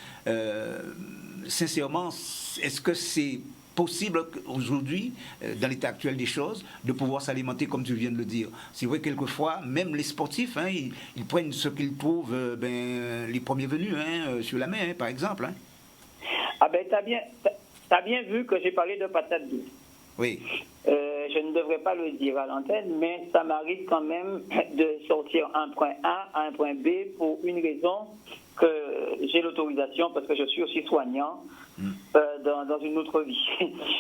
Sincèrement, est-ce que c'est possible aujourd'hui, dans l'état actuel des choses, de pouvoir s'alimenter comme tu viens de le dire? C'est vrai, quelquefois, même les sportifs, ils prennent ce qu'ils trouvent, les premiers venus, sur la main, par exemple. Ah ben, t'as bien vu que j'ai parlé de patates douces. Oui. Je ne devrais pas le dire à l'antenne, mais ça m'arrive quand même de sortir un point A à un point B pour une raison que j'ai l'autorisation, parce que je suis aussi soignant dans une autre vie.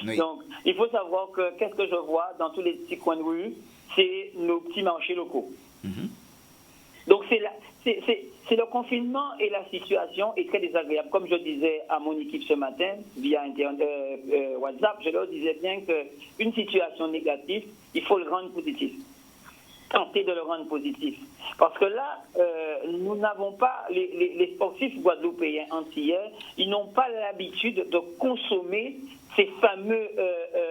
Oui. Donc, il faut savoir que qu'est-ce que je vois dans tous les petits coins de rue, c'est nos petits marchés locaux. Donc, c'est le confinement et la situation est très désagréable. Comme je disais à mon équipe ce matin, via WhatsApp, je leur disais bien qu'une situation négative, il faut le rendre positif. Tenter de le rendre positif. Parce que là, nous n'avons pas, les sportifs guadeloupéens antillais, ils n'ont pas l'habitude de consommer ces fameux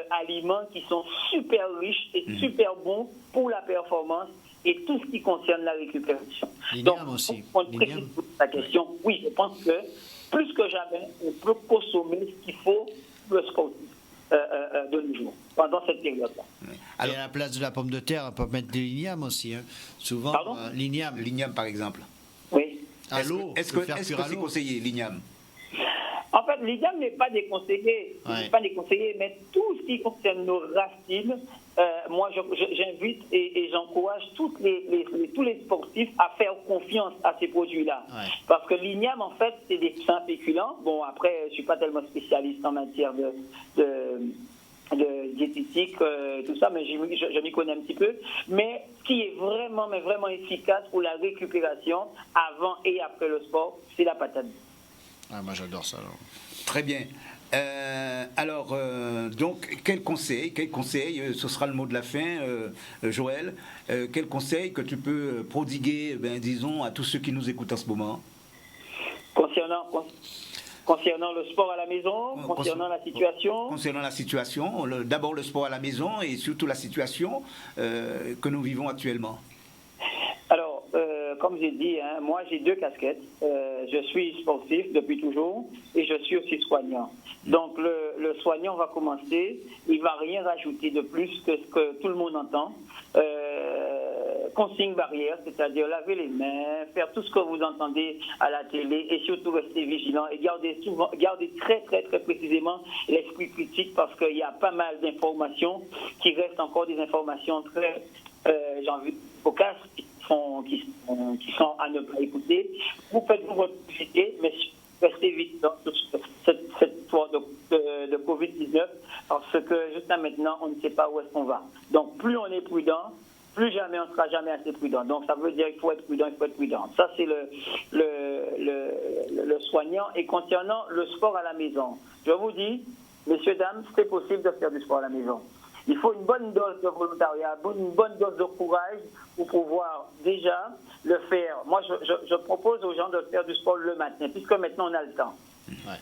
aliments qui sont super riches et super bons pour la performance et tout ce qui concerne la récupération. Donc, aussi. on précise la question. Oui, je pense que plus que jamais, on peut consommer ce qu'il faut pour le sportif de nos jours, pendant cette période-là. Et à la place de la pomme de terre, on peut mettre de l'igname aussi. Souvent, l'igname. L'igname, par exemple. Oui. À l'eau. Est-ce que c'est conseillé, l'igname? En fait, l'igname n'est pas déconseillé. Ouais. Pas déconseillé, mais tout ce qui concerne nos racines, moi, j'invite et j'encourage tous les sportifs à faire confiance à ces produits-là. Ouais. Parce que l'igname, en fait, c'est un féculent. Bon, après, je ne suis pas tellement spécialiste en matière de diététique, tout ça, mais je m'y connais un petit peu. Mais ce qui est vraiment efficace pour la récupération avant et après le sport, c'est la patate. Ah, moi, j'adore ça. Alors. Très bien. Alors, donc, quel conseil, ce sera le mot de la fin, Joël, quel conseil que tu peux prodiguer, disons, à tous ceux qui nous écoutent en ce moment? Concernant le sport à la maison, concernant la situation. Concernant la situation, d'abord le sport à la maison et surtout la situation que nous vivons actuellement. Alors, comme j'ai dit, moi j'ai 2 casquettes. Je suis sportif depuis toujours et je suis aussi soignant. Donc le soignant va commencer, il ne va rien rajouter de plus que ce que tout le monde entend. Consigne barrière, c'est-à-dire laver les mains, faire tout ce que vous entendez à la télé et surtout rester vigilant et garder très précisément l'esprit critique parce qu'il y a pas mal d'informations qui restent encore des informations très, j'ai envie de cocasses qui sont à ne pas écouter. Vous faites-vous votre publicité, mais restez vigilant sur cette histoire de Covid-19 parce que jusqu'à maintenant, on ne sait pas où est-ce qu'on va. Donc plus on est prudent, plus jamais on ne sera jamais assez prudent. Donc ça veut dire qu'il faut être prudent, Ça, c'est le soignant. Et concernant le sport à la maison, je vous dis, messieurs, dames, c'est possible de faire du sport à la maison. Il faut une bonne dose de volontariat, une bonne dose de courage pour pouvoir déjà le faire. Moi, je propose aux gens de faire du sport le matin, puisque maintenant on a le temps. Ouais.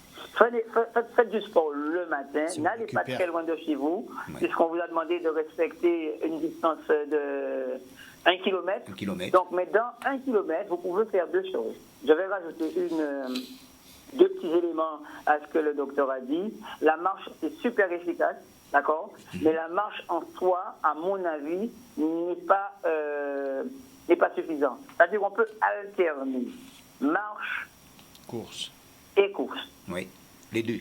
Faites du sport le matin, n'allez pas très loin de chez vous, puisqu'on vous a demandé de respecter une distance de 1 km. Donc, mais dans 1 km, vous pouvez faire 2 choses. Je vais rajouter 2 petits éléments à ce que le docteur a dit. La marche, c'est super efficace, d'accord? Mais la marche en soi, à mon avis, n'est pas suffisante. C'est-à-dire qu'on peut alterner marche, course et course. Oui, les deux.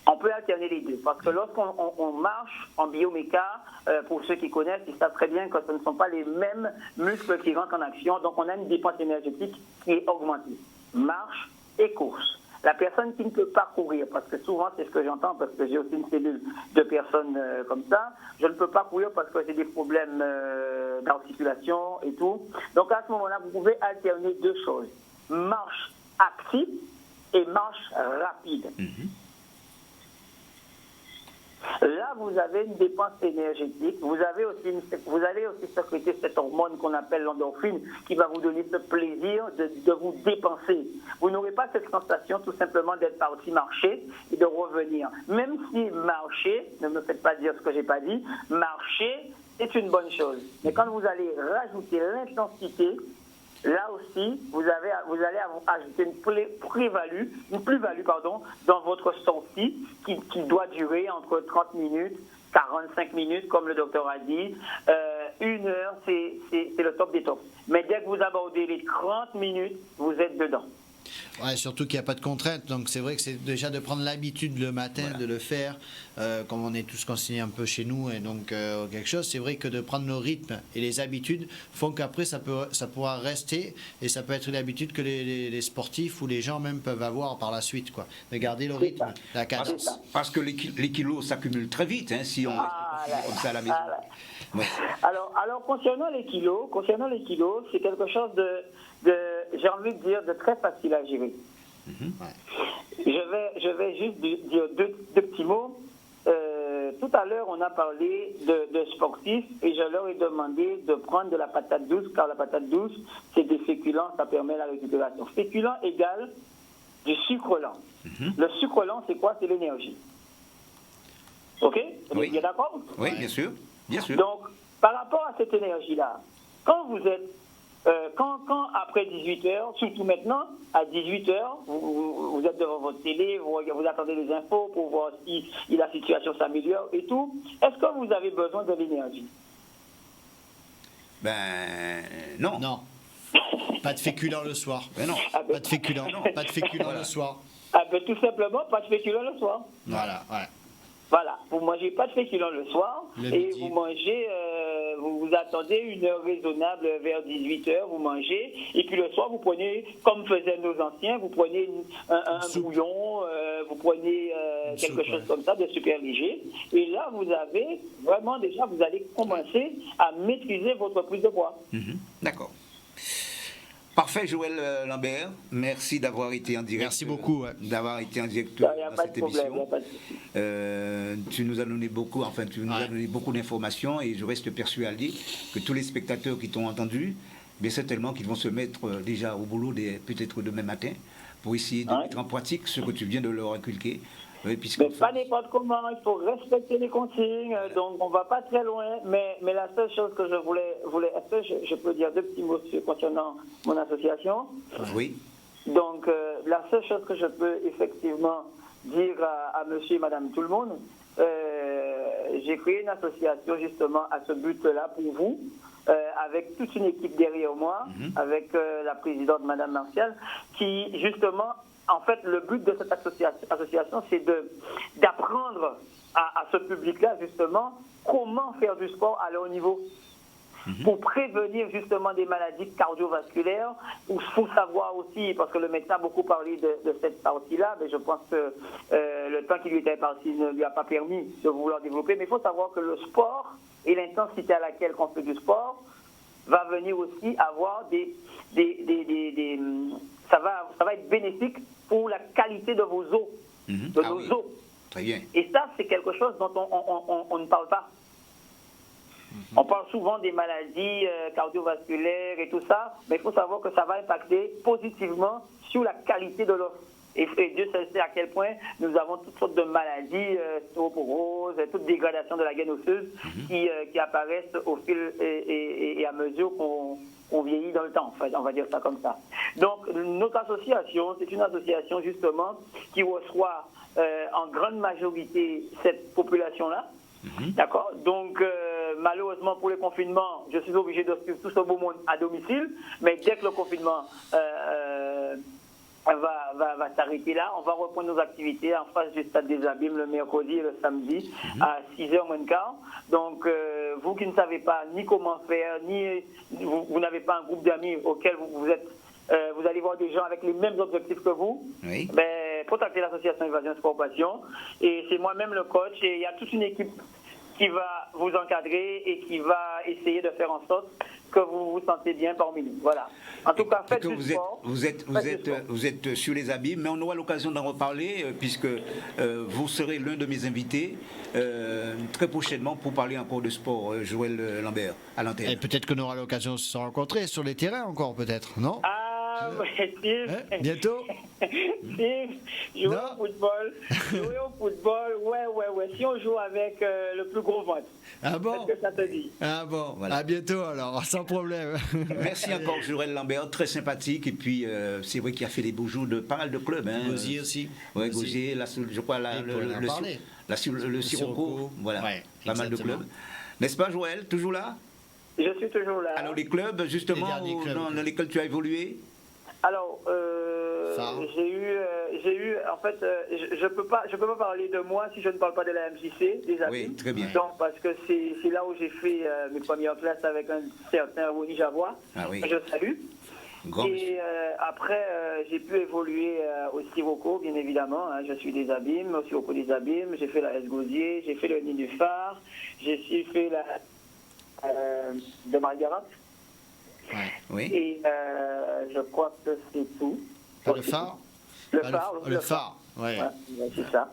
On peut alterner les deux, parce que lorsqu'on marche en bioméca, pour ceux qui connaissent, ils savent très bien que ce ne sont pas les mêmes muscles qui rentrent en action, donc on a une dépense énergétique qui est augmentée. Marche et course. La personne qui ne peut pas courir, parce que souvent c'est ce que j'entends, parce que j'ai aussi une cellule de personnes comme ça, je ne peux pas courir parce que j'ai des problèmes d'articulation et tout. Donc à ce moment-là, vous pouvez alterner 2 choses. Marche active et marche rapide. Là, vous avez une dépense énergétique. Vous allez aussi sécréter cette hormone qu'on appelle l'endorphine, qui va vous donner ce plaisir de vous dépenser. Vous n'aurez pas cette sensation tout simplement d'être parti marcher et de revenir. Même si marcher, ne me faites pas dire ce que j'ai pas dit, marcher, c'est une bonne chose. Mais quand vous allez rajouter l'intensité, là aussi, vous allez ajouter une plus-value, dans votre sortie qui doit durer entre 30 minutes, 45 minutes, comme le docteur a dit. 1 heure, c'est le top des tops. Mais dès que vous abordez les 30 minutes, vous êtes dedans. Ouais, surtout qu'il n'y a pas de contrainte, donc c'est vrai que c'est déjà de prendre l'habitude le matin de le faire, comme on est tous consignés un peu chez nous, et donc quelque chose, c'est vrai que de prendre le rythme et les habitudes font qu'après ça pourra rester, et ça peut être une habitude que les sportifs ou les gens même peuvent avoir par la suite, quoi, de garder le rythme, la cadence. Parce que les kilos s'accumulent très vite, hein, si on reste comme ça à la maison. Ouais. Alors concernant les kilos, c'est quelque chose de j'ai envie de dire, de très facile à gérer. Je vais juste dire deux petits mots. Tout à l'heure, on a parlé de sportifs et je leur ai demandé de prendre de la patate douce, car la patate douce, c'est des féculents, ça permet la récupération. Féculent égale du sucre lent. Le sucre lent, c'est quoi? C'est l'énergie. OK? Vous êtes d'accord? Oui, bien sûr. Donc, par rapport à cette énergie-là, quand vous êtes quand après 18h, surtout maintenant, à 18h, vous êtes devant votre télé, vous attendez les infos pour voir si la situation s'améliore et tout, est-ce que vous avez besoin de l'énergie? Non. Non. Pas de féculents le soir. Non. Pas de féculents. Pas de féculents le soir. Tout simplement, pas de féculents le soir. Voilà, vous ne mangez pas de féculents le soir et vous mangez, vous attendez une heure raisonnable vers 18h, vous mangez, et puis le soir vous prenez, comme faisaient nos anciens, vous prenez un bouillon, vous prenez quelque chose comme ça de super léger, et là vous avez vraiment déjà, vous allez commencer à maîtriser votre prise de poids. D'accord. Parfait, Joël Lambert. Merci d'avoir été en direct. Merci beaucoup. D'avoir été en direct dans cette émission. Tu nous as donné beaucoup, beaucoup d'informations et je reste persuadé que tous les spectateurs qui t'ont entendu, mais certainement qu'ils vont se mettre déjà au boulot peut-être demain matin pour essayer de mettre en pratique ce que tu viens de leur inculquer. Mais pas n'importe comment, il faut respecter les consignes, donc on ne va pas très loin, mais la seule chose que je voulais je peux dire 2 petits mots concernant mon association. Oui. Donc la seule chose que je peux effectivement dire à monsieur et madame tout le monde, j'ai créé une association justement à ce but-là pour vous, avec toute une équipe derrière moi, avec la présidente madame Martial, qui justement... En fait, le but de cette association, c'est d'apprendre à ce public-là, justement, comment faire du sport à leur niveau. Pour prévenir, justement, des maladies cardiovasculaires. Il faut savoir aussi, parce que le médecin a beaucoup parlé de cette partie-là, mais je pense que le temps qui lui était imparti ne lui a pas permis de vouloir développer. Mais il faut savoir que le sport et l'intensité à laquelle on fait du sport va venir aussi avoir ça va être bénéfique pour la qualité de vos os, os. Très bien. Et ça, c'est quelque chose dont on ne parle pas. On parle souvent des maladies cardiovasculaires et tout ça, mais il faut savoir que ça va impacter positivement sur la qualité de l'os. Et Dieu sait à quel point nous avons toutes sortes de maladies, ostéoporose, toute dégradation de la gaine osseuse qui apparaissent au fil et à mesure qu'on vieillit dans le temps, en fait, on va dire ça comme ça. Donc notre association, c'est une association justement qui reçoit en grande majorité cette population-là. D'accord. Donc, malheureusement, pour le confinement, je suis obligé de suivre tout ce beau monde à domicile. Mais dès que le confinement va s'arrêter là, on va reprendre nos activités en face du Stade des Abîmes le mercredi et le samedi à 6h moins le quart. Donc, vous qui ne savez pas ni comment faire, ni vous n'avez pas un groupe d'amis auquel vous êtes... vous allez voir des gens avec les mêmes objectifs que vous. Oui. Contactez l'association Évasion Sport Passion. Et c'est moi-même le coach. Et il y a toute une équipe qui va vous encadrer et qui va essayer de faire en sorte que vous vous sentez bien parmi nous. Voilà. En tout cas, faites du sport. Vous êtes sur les abîmes, mais on aura l'occasion d'en reparler puisque vous serez l'un de mes invités très prochainement pour parler encore de sport, Joël Lambert, à l'antenne. Et peut-être qu'on aura l'occasion de se rencontrer sur les terrains encore, peut-être, non? Steve. Bientôt. Steve, jouer au football, ouais. Si on joue avec le plus gros vote. Ah bon? Est-ce que ça te dit? Ah bon, voilà. À bientôt alors, sans problème. Merci encore Joël Lambert, très sympathique. Et puis c'est vrai qu'il a fait des beaux jours de pas mal de clubs. Gosier aussi. Oui, Gosier, je crois le Sirocco, voilà, ouais, pas mal de clubs. N'est-ce pas Joël, toujours là? Je suis toujours là. Alors les clubs justement dans lesquels tu as évolué? Alors, j'ai eu, en fait, je peux pas parler de moi si je ne parle pas de la MJC, des amis. Oui, très bien. Donc, parce que c'est là où j'ai fait mes premières classes avec un certain Rony Javois. Ah oui. Je salue. Et après, j'ai pu évoluer au Sirocco, bien évidemment. Hein. Je suis des Abîmes, au Sirocco des Abîmes. J'ai fait la S-Gosier, j'ai fait le Nénuphar, j'ai fait la de Margaret. Ouais. Oui. Et je crois que c'est tout. Le phare. Le phare, ouais. C'est ça.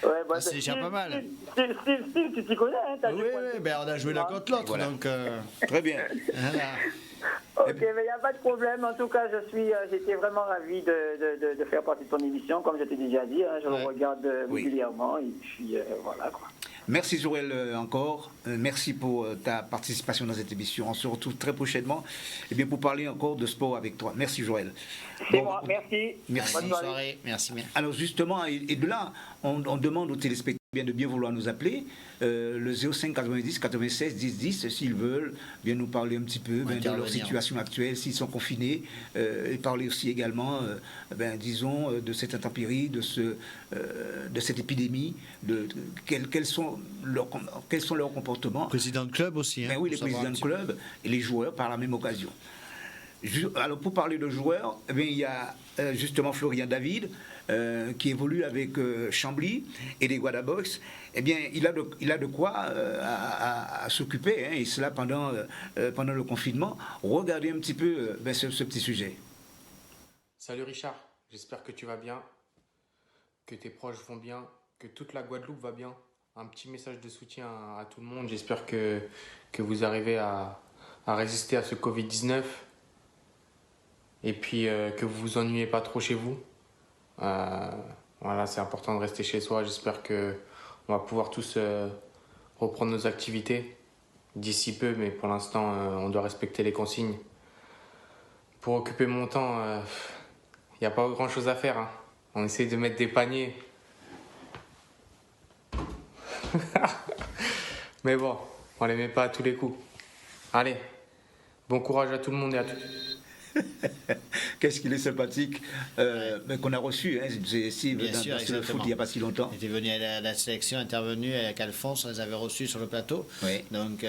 Ouais, c'est déjà pas mal. Steve, tu t'y connais, hein? Oui, on a joué l'un contre l'autre, voilà. donc... Très bien. Voilà. Ok, mais il n'y a pas de problème. En tout cas, j'étais vraiment ravi de faire partie de ton émission. Comme je t'ai déjà dit, hein, je le regarde régulièrement. Et puis, voilà, quoi. Merci Joël encore, merci pour ta participation dans cette émission. On se retrouve très prochainement pour parler encore de sport avec toi. Merci Joël. C'est moi, merci. Bonne soirée. Merci. Alors justement, et de là, on demande aux téléspectateurs de bien vouloir nous appeler, le 05 90 96 10 10 s'ils veulent bien nous parler un petit peu de leur situation actuelle, s'ils sont confinés, et parler aussi également, disons, de cette intempérie, de cette épidémie, quels sont leurs comportements. Président de club aussi. Hein, oui, les présidents de club et les joueurs par la même occasion. Alors pour parler de joueurs, il y a justement Florian David qui évolue avec Chambly et les Guadabox. Il a de quoi à s'occuper, hein, et cela pendant le confinement. Regardez un petit peu ce petit sujet. Salut Richard, j'espère que tu vas bien, que tes proches vont bien, que toute la Guadeloupe va bien. Un petit message de soutien à tout le monde. J'espère que vous arrivez à résister à ce Covid-19. Et puis que vous vous ennuyez pas trop chez vous. Voilà, c'est important de rester chez soi. J'espère qu'on va pouvoir tous reprendre nos activités d'ici peu, mais pour l'instant, on doit respecter les consignes. Pour occuper mon temps, il n'y a pas grand-chose à faire. Hein. On essaye de mettre des paniers. Mais bon, on les met pas à tous les coups. Allez, bon courage à tout le monde et à toutes. Qu'est-ce qu'il est sympathique, qu'on a reçu, hein, dans le foot il n'y a pas si longtemps. Il était venu à la sélection, intervenu avec Alphonse, on les avait reçus sur le plateau. Oui. Donc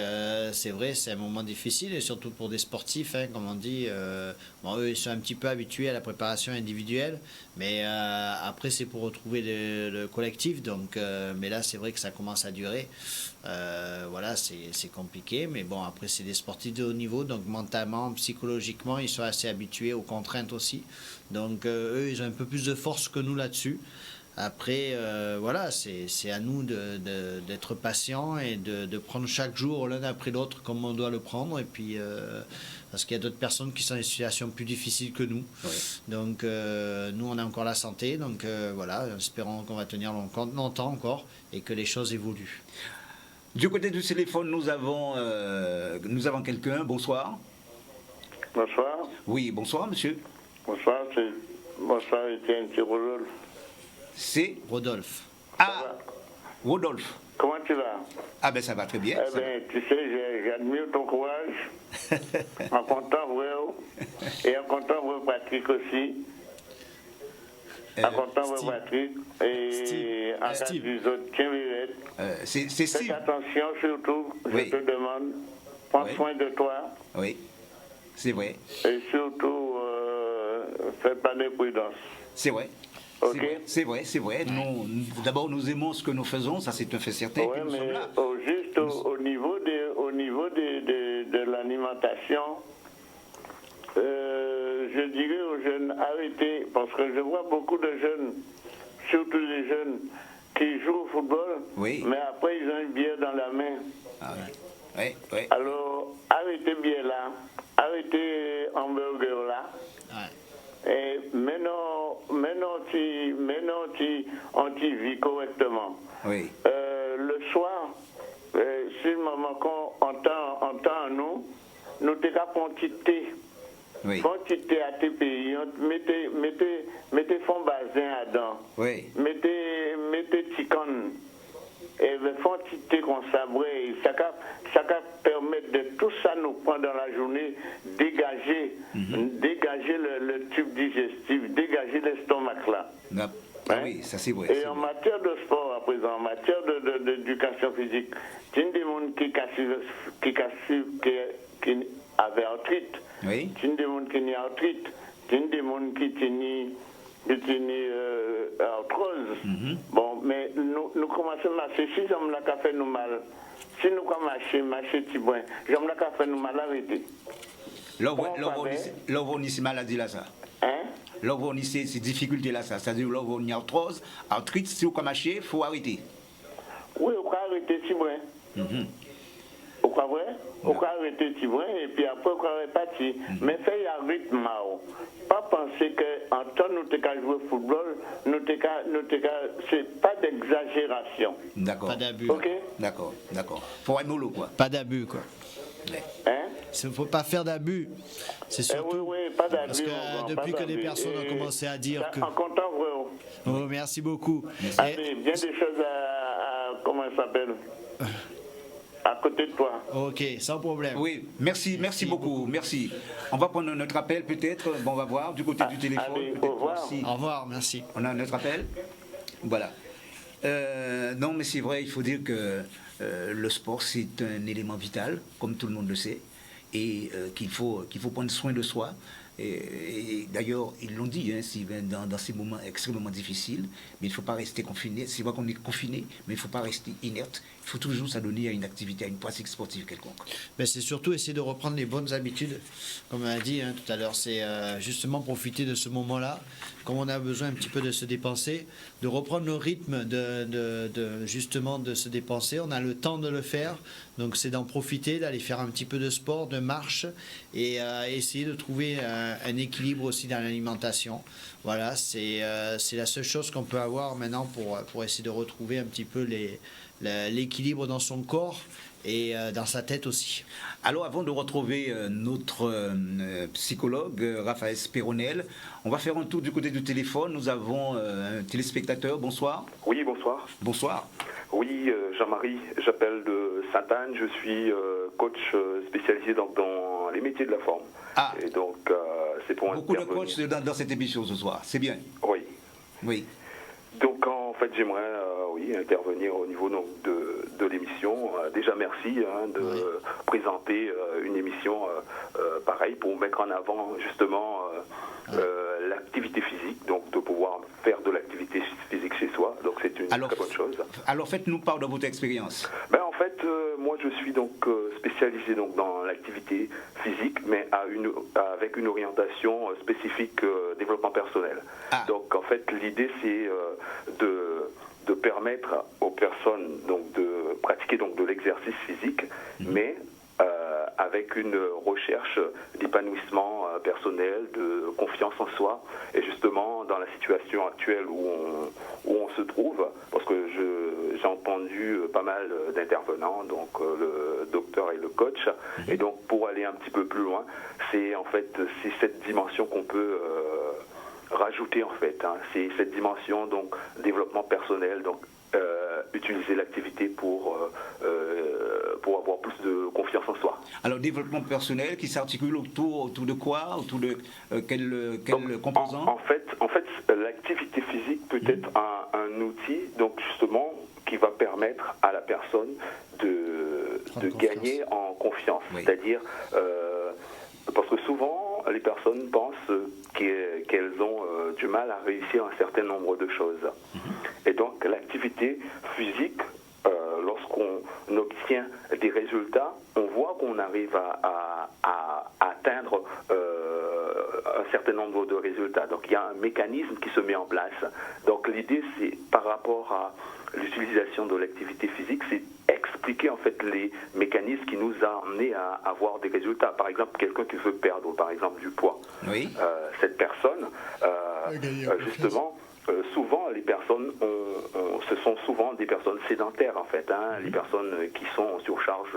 c'est vrai, c'est un moment difficile, et surtout pour des sportifs, hein, comme on dit. Eux, ils sont un petit peu habitués à la préparation individuelle, mais après c'est pour retrouver le collectif. Donc, mais là, c'est vrai que ça commence à durer. Voilà, c'est compliqué, mais bon, après c'est des sportifs de haut niveau, donc mentalement, psychologiquement, ils sont assez habitués aux contraintes aussi. Donc eux, ils ont un peu plus de force que nous là-dessus. Après, voilà, c'est à nous d'être patients et de prendre chaque jour l'un après l'autre comme on doit le prendre. Et puis, parce qu'il y a d'autres personnes qui sont dans des situations plus difficiles que nous. Oui. Donc, nous, on a encore la santé. Donc, voilà, espérons qu'on va tenir longtemps encore et que les choses évoluent. Du côté du téléphone, nous avons quelqu'un. Bonsoir. Bonsoir. Oui, bonsoir, monsieur. Bonsoir, Étienne, c'est Rodolphe. C'est Rodolphe. Ah, Rodolphe. Comment tu vas? Ah ben ça va très bien. Eh bien, tu sais, j'admire ton courage. En comptant vrai, et en comptant vrai Patrick aussi. En comptant vrai Patrick. Et en cas du autres, tiens, c'est Steve. Fais attention surtout, oui. Je te demande. Prends soin de toi. Oui, c'est vrai. Et surtout, fais pas de prudence. C'est vrai. Okay. C'est vrai. D'abord, nous aimons ce que nous faisons, ça c'est un fait certain. Oui, mais juste au niveau de l'alimentation, je dirais aux jeunes, arrêtez, parce que je vois beaucoup de jeunes, surtout les jeunes, qui jouent au football, oui. Mais après ils ont une bière dans la main. Ah, oui. Oui. Alors, arrêtez bière là, arrêtez hamburger là. Ouais. Et maintenant, on vit correctement. Oui. Le soir, si le moment qu'on entend nous t'es qu'à prendre un petit thé. Oui. Prends un petit thé à tes pays, mettez fond basin à dents. Oui. Mettez ticon. Et font un petit thé qu'on sabré, ça va permettre de tout ça nous prendre dans la journée, dégager le tube digestif, dégager l'estomac là. Ah oui, ça c'est vrai. Et en matière de sport à présent, en matière d'éducation physique, il y a des gens qui avaient arthrite, oui. Il y a des gens qui ont arthrite, il y a des gens qui arthrose. Bon, mais nous commençons à marcher. Si j'aime la café nous mal, si nous commençons à marcher petit point, j'aime la café nous mal arrêter. L'ouvre ici maladie là ça. Hein? L'ouvre ici ces difficultés là ça. C'est-à-dire l'ouvre ni arthrose, arthrite, si vous commencez, il faut arrêter. Oui, on peut arrêter petit point. Vous croyez? On peut arrêter petit point et puis après on peut repartir. Mais faites un rythme. Pas penser qu'en temps nous t'es jouer au football, c'est pas d'exagération. D'accord. Pas d'abus. Ok. D'accord. Faut être mollo quoi. Pas d'abus quoi. Hein? Il faut pas faire d'abus. C'est surtout. Oui, pas d'abus. Parce que depuis que des personnes ont commencé à dire que. En comptant vrai. Oh, merci beaucoup. Allez, bien des choses à comment ça s'appelle? À côté de toi. Ok, sans problème. Oui, merci beaucoup, merci. On va prendre notre appel peut-être, bon, on va voir du côté du téléphone. Allez, au revoir. Au revoir, merci. On a notre appel. Voilà. Non, mais c'est vrai, il faut dire que le sport c'est un élément vital, comme tout le monde le sait, et qu'il faut prendre soin de soi. Et d'ailleurs, ils l'ont dit, dans ces moments extrêmement difficiles, mais il ne faut pas rester confiné. C'est vrai qu'on est confiné, mais il ne faut pas rester inerte. Il faut toujours s'adonner à une activité, à une pratique sportive quelconque. Mais c'est surtout essayer de reprendre les bonnes habitudes. Comme on a dit tout à l'heure, c'est justement profiter de ce moment-là, comme on a besoin un petit peu de se dépenser, de reprendre le rythme justement de se dépenser. On a le temps de le faire, donc c'est d'en profiter, d'aller faire un petit peu de sport, de marche, et essayer de trouver un équilibre aussi dans l'alimentation. Voilà, c'est la seule chose qu'on peut avoir maintenant pour essayer de retrouver un petit peu l'équilibre dans son corps et dans sa tête aussi. Alors avant de retrouver notre psychologue Raphaël Spéronel, on va faire un tour du côté du téléphone. Nous avons un téléspectateur. Bonsoir. Oui, bonsoir. Bonsoir. Oui, Jean-Marie, j'appelle de Sainte-Anne. Je suis coach spécialisé dans les métiers de la forme. Ah. Et donc, c'est pour beaucoup de coachs dans cette émission ce soir. C'est bien. Oui. Donc, en fait, j'aimerais intervenir au niveau de l'émission. Déjà, merci de présenter une émission pareille pour mettre en avant justement l'activité physique, donc de pouvoir faire de l'activité physique chez soi. Donc, c'est une très bonne chose. Alors, faites-nous part de votre expérience. En fait, moi, je suis donc spécialisé dans l'activité physique, mais avec une orientation spécifique développement développement personnel. Donc en fait l'idée c'est de permettre aux personnes donc de pratiquer donc de l'exercice physique, mais avec une recherche d'épanouissement personnel, de confiance en soi, et justement dans la situation actuelle où on se trouve, parce que j'ai entendu pas mal d'intervenants, donc le docteur et le coach, et donc pour aller un petit peu plus loin, c'est cette dimension qu'on peut rajouter en fait, hein. C'est cette dimension donc développement personnel, donc utiliser l'activité pour avoir plus de confiance en soi. Alors, développement personnel qui s'articule autour de quoi? Autour de quel composant? En fait, l'activité physique peut être un outil, donc justement, qui va permettre à la personne de gagner en confiance. Oui. C'est-à-dire, parce que souvent, les personnes pensent qu'elles ont du mal à réussir un certain nombre de choses. Et donc, l'activité physique, lorsqu'on obtient des résultats, on voit qu'on arrive à atteindre un certain nombre de résultats. Donc, il y a un mécanisme qui se met en place. Donc, l'idée, c'est par rapport à l'utilisation de l'activité physique, c'est expliquer en fait les mécanismes qui nous ont amenés à avoir des résultats. Par exemple, quelqu'un qui veut perdre, par exemple, du poids. Oui. Cette personne, justement, souvent les personnes ce sont souvent des personnes sédentaires en fait, hein, les personnes qui sont en surcharge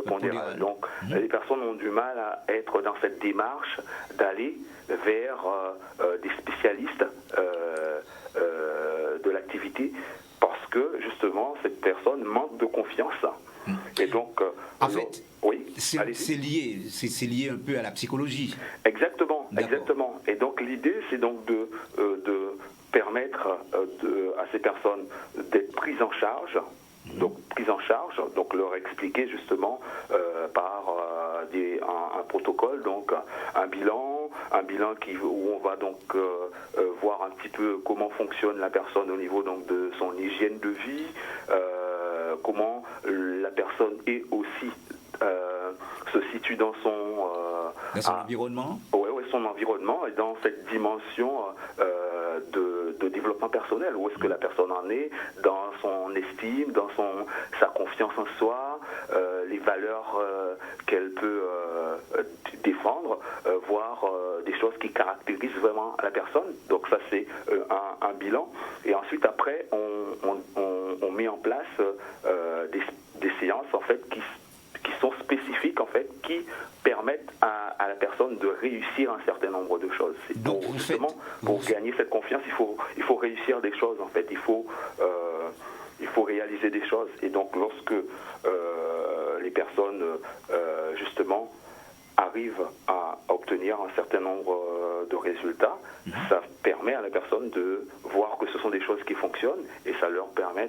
pondérale. Donc les personnes ont du mal à être dans cette démarche d'aller vers des spécialistes de l'activité, parce que justement cette personne manque de confiance. Et donc en fait, oui, c'est lié un peu à la psychologie. Exactement. Et donc l'idée c'est donc de permettre à ces personnes d'être prises en charge, donc leur expliquer justement par un protocole, donc un bilan où on va donc voir un petit peu comment fonctionne la personne au niveau donc de son hygiène de vie, comment la personne est aussi se situe dans son environnement. Oui, son environnement, et dans cette dimension de développement personnel, où est-ce que la personne en est dans son estime, dans sa confiance en soi, les valeurs qu'elle peut défendre, voir des choses qui caractérisent vraiment la personne. Donc ça c'est un bilan, et ensuite après on met en place des séances en fait qui sont spécifiques en fait, qui permettent à la personne de réussir un certain nombre de choses. Donc justement, pour gagner cette confiance, il faut réussir des choses en fait, il faut réaliser des choses. Et donc lorsque les personnes justement arrivent à obtenir un certain nombre de résultats, ça permet à la personne de voir que ce sont des choses qui fonctionnent, et ça leur permet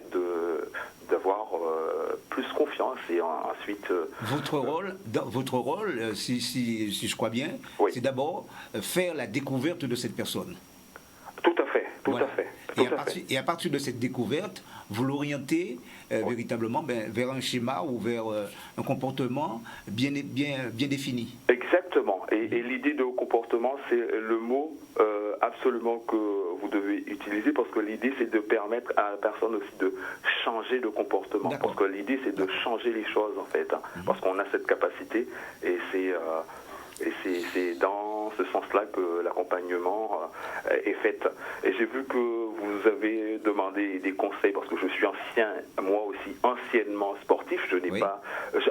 d'avoir plus confiance. Et ensuite votre rôle, si je crois bien, oui, c'est d'abord faire la découverte de cette personne. Tout à fait. Et à partir de cette découverte, vous l'orientez véritablement vers un schéma ou vers un comportement bien défini. Exactement. Et l'idée de comportement, c'est le mot absolument que vous devez utiliser, parce que l'idée, c'est de permettre à la personne aussi de changer de comportement. Parce que l'idée, c'est de changer les choses, en fait. Hein, parce qu'on a cette capacité, et c'est dans ce sens-là que l'accompagnement est fait. Et j'ai vu que vous avez demandé des conseils, parce que je suis moi aussi anciennement sportif. Je n'ai pas.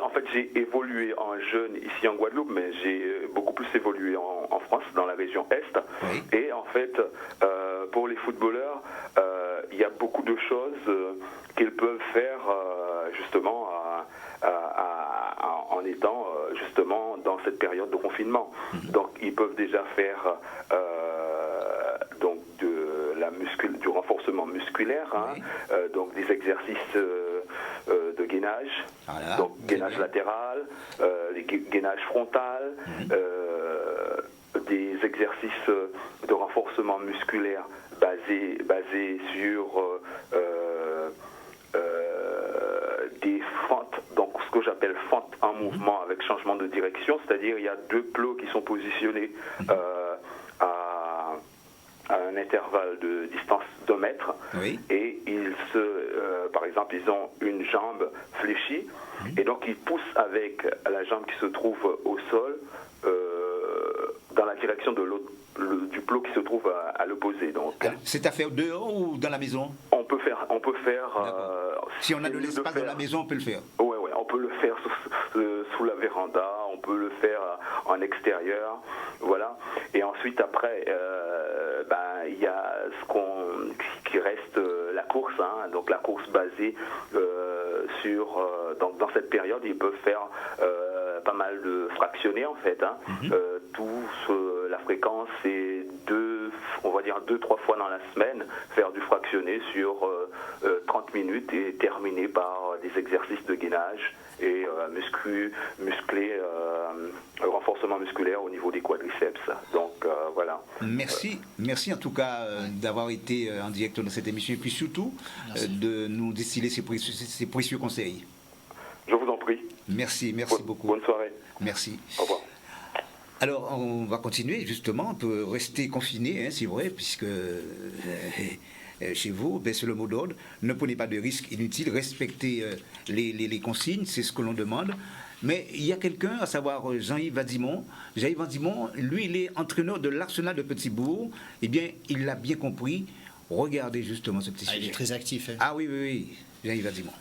En fait, j'ai évolué en jeune ici en Guadeloupe, mais j'ai beaucoup plus évolué en France, dans la région Est. Oui. Et en fait, pour les footballeurs, il y a beaucoup de choses qu'ils peuvent faire justement en étant justement dans cette période de confinement. Donc ils peuvent déjà faire donc du renforcement musculaire, hein, oui, donc des exercices de gainage, donc gainage latéral, gainage frontal, des exercices de renforcement musculaire basés sur des fentes, donc ce que j'appelle fentes en mouvement avec changement de direction, c'est-à-dire il y a deux plots qui sont positionnés à un intervalle de distance d'1 mètre. Oui. Et par exemple, ils ont une jambe fléchie, et donc ils poussent avec la jambe qui se trouve au sol dans la direction de l'autre, du plot qui se trouve à l'opposé. Donc, c'est à faire dehors ou dans la maison? On peut faire. Si on a de l'espace dans la maison, on peut le faire. Oui, on peut le faire sous la véranda, on peut le faire en extérieur, voilà. Et ensuite, après, il y a qui reste la course, hein, donc la course basée dans cette période, ils peuvent faire pas mal de fractionnés en fait. Hein. La fréquence c'est 2-3 fois dans la semaine, faire du fractionné sur 30 minutes et terminer par des exercices de gainage et renforcement musculaire au niveau des quadriceps. Donc voilà. Merci en tout cas d'avoir été en direct dans cette émission et puis surtout de nous distiller ces précieux conseils. Je vous en prie. Merci beaucoup. Bonne soirée. Merci. Au revoir. Alors, on va continuer, justement, on peut rester confiné, hein, c'est vrai, puisque chez vous, c'est le mot d'ordre, ne prenez pas de risques inutiles, respectez les consignes, c'est ce que l'on demande. Mais il y a quelqu'un, à savoir Jean-Yves Vadimon. Jean-Yves Vadimon, lui, il est entraîneur de l'Arsenal de Petit-Bourg. Eh bien, il l'a bien compris. Regardez justement ce petit sujet. Il est très actif. Hein. Ah oui, Jean-Yves Vadimon.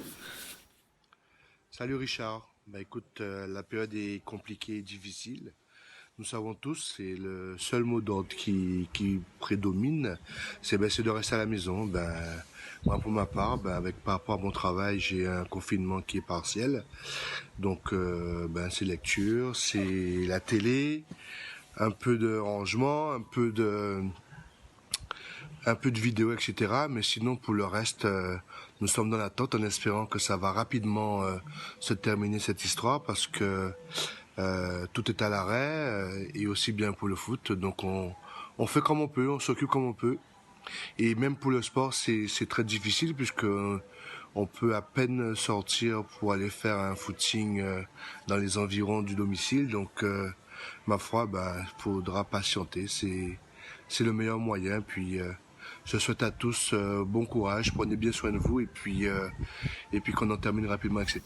Salut Richard. Écoute, la période est compliquée et difficile. Nous savons tous, c'est le seul mot d'ordre qui prédomine, c'est de rester à la maison. Moi, pour ma part, par rapport à mon travail, j'ai un confinement qui est partiel. Donc, c'est lecture, c'est la télé, un peu de rangement, un peu de vidéo, etc. Mais sinon, pour le reste, nous sommes dans l'attente en espérant que ça va rapidement se terminer cette histoire parce que tout est à l'arrêt et aussi bien pour le foot. Donc on fait comme on peut, on s'occupe comme on peut. Et même pour le sport, c'est très difficile puisque on peut à peine sortir pour aller faire un footing dans les environs du domicile. Donc ma foi, faudra patienter. C'est le meilleur moyen. Puis je souhaite à tous bon courage, prenez bien soin de vous et puis qu'on en termine rapidement avec ces...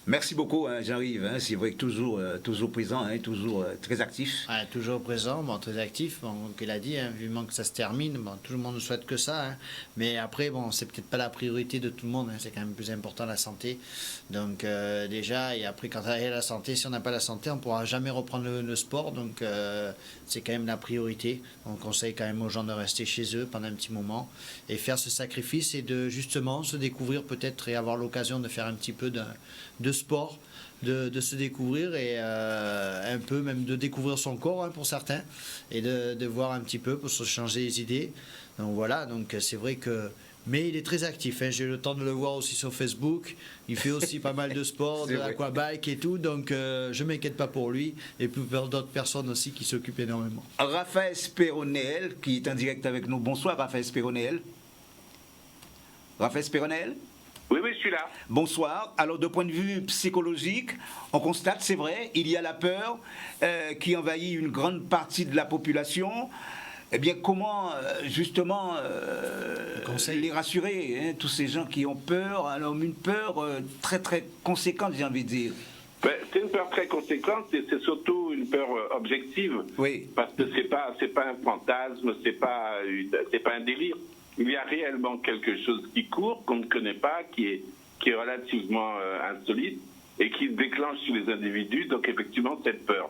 Merci beaucoup, hein, Jean-Yves. Hein, c'est vrai que toujours présent, hein, toujours très actif. Ouais, toujours présent, très actif. Il a dit, hein, vivement que ça se termine. Tout le monde ne souhaite que ça. Hein. Mais après, c'est peut-être pas la priorité de tout le monde. Hein, c'est quand même plus important la santé. Donc déjà, et après, quand il y a la santé, si on n'a pas la santé, on ne pourra jamais reprendre le sport. Donc c'est quand même la priorité. On conseille quand même aux gens de rester chez eux pendant un petit moment et faire ce sacrifice et de justement se découvrir peut-être et avoir l'occasion de faire un petit peu de sport, de se découvrir et un peu même de découvrir son corps, hein, pour certains, et de voir un petit peu pour se changer les idées. Donc voilà, donc c'est vrai que... Mais il est très actif, hein. J'ai eu le temps de le voir aussi sur Facebook, il fait aussi pas mal de sport, de l'aquabike et tout, donc je ne m'inquiète pas pour lui, et puis d'autres personnes aussi qui s'occupent énormément. Raphaël Spéronel, qui est en direct avec nous. Bonsoir Raphaël Spéronel. Raphaël Spéronel. Oui, je suis là. Bonsoir. Alors, de point de vue psychologique, on constate, c'est vrai, il y a la peur qui envahit une grande partie de la population. Eh bien, comment, justement, les rassurer, hein, tous ces gens qui ont peur, alors une peur très, très conséquente, j'ai envie de dire. C'est une peur très conséquente, c'est surtout une peur objective. Oui. Parce que c'est pas un fantasme, c'est pas un délire. Il y a réellement quelque chose qui court, qu'on ne connaît pas, qui est relativement insolite et qui déclenche sur les individus, donc effectivement cette peur.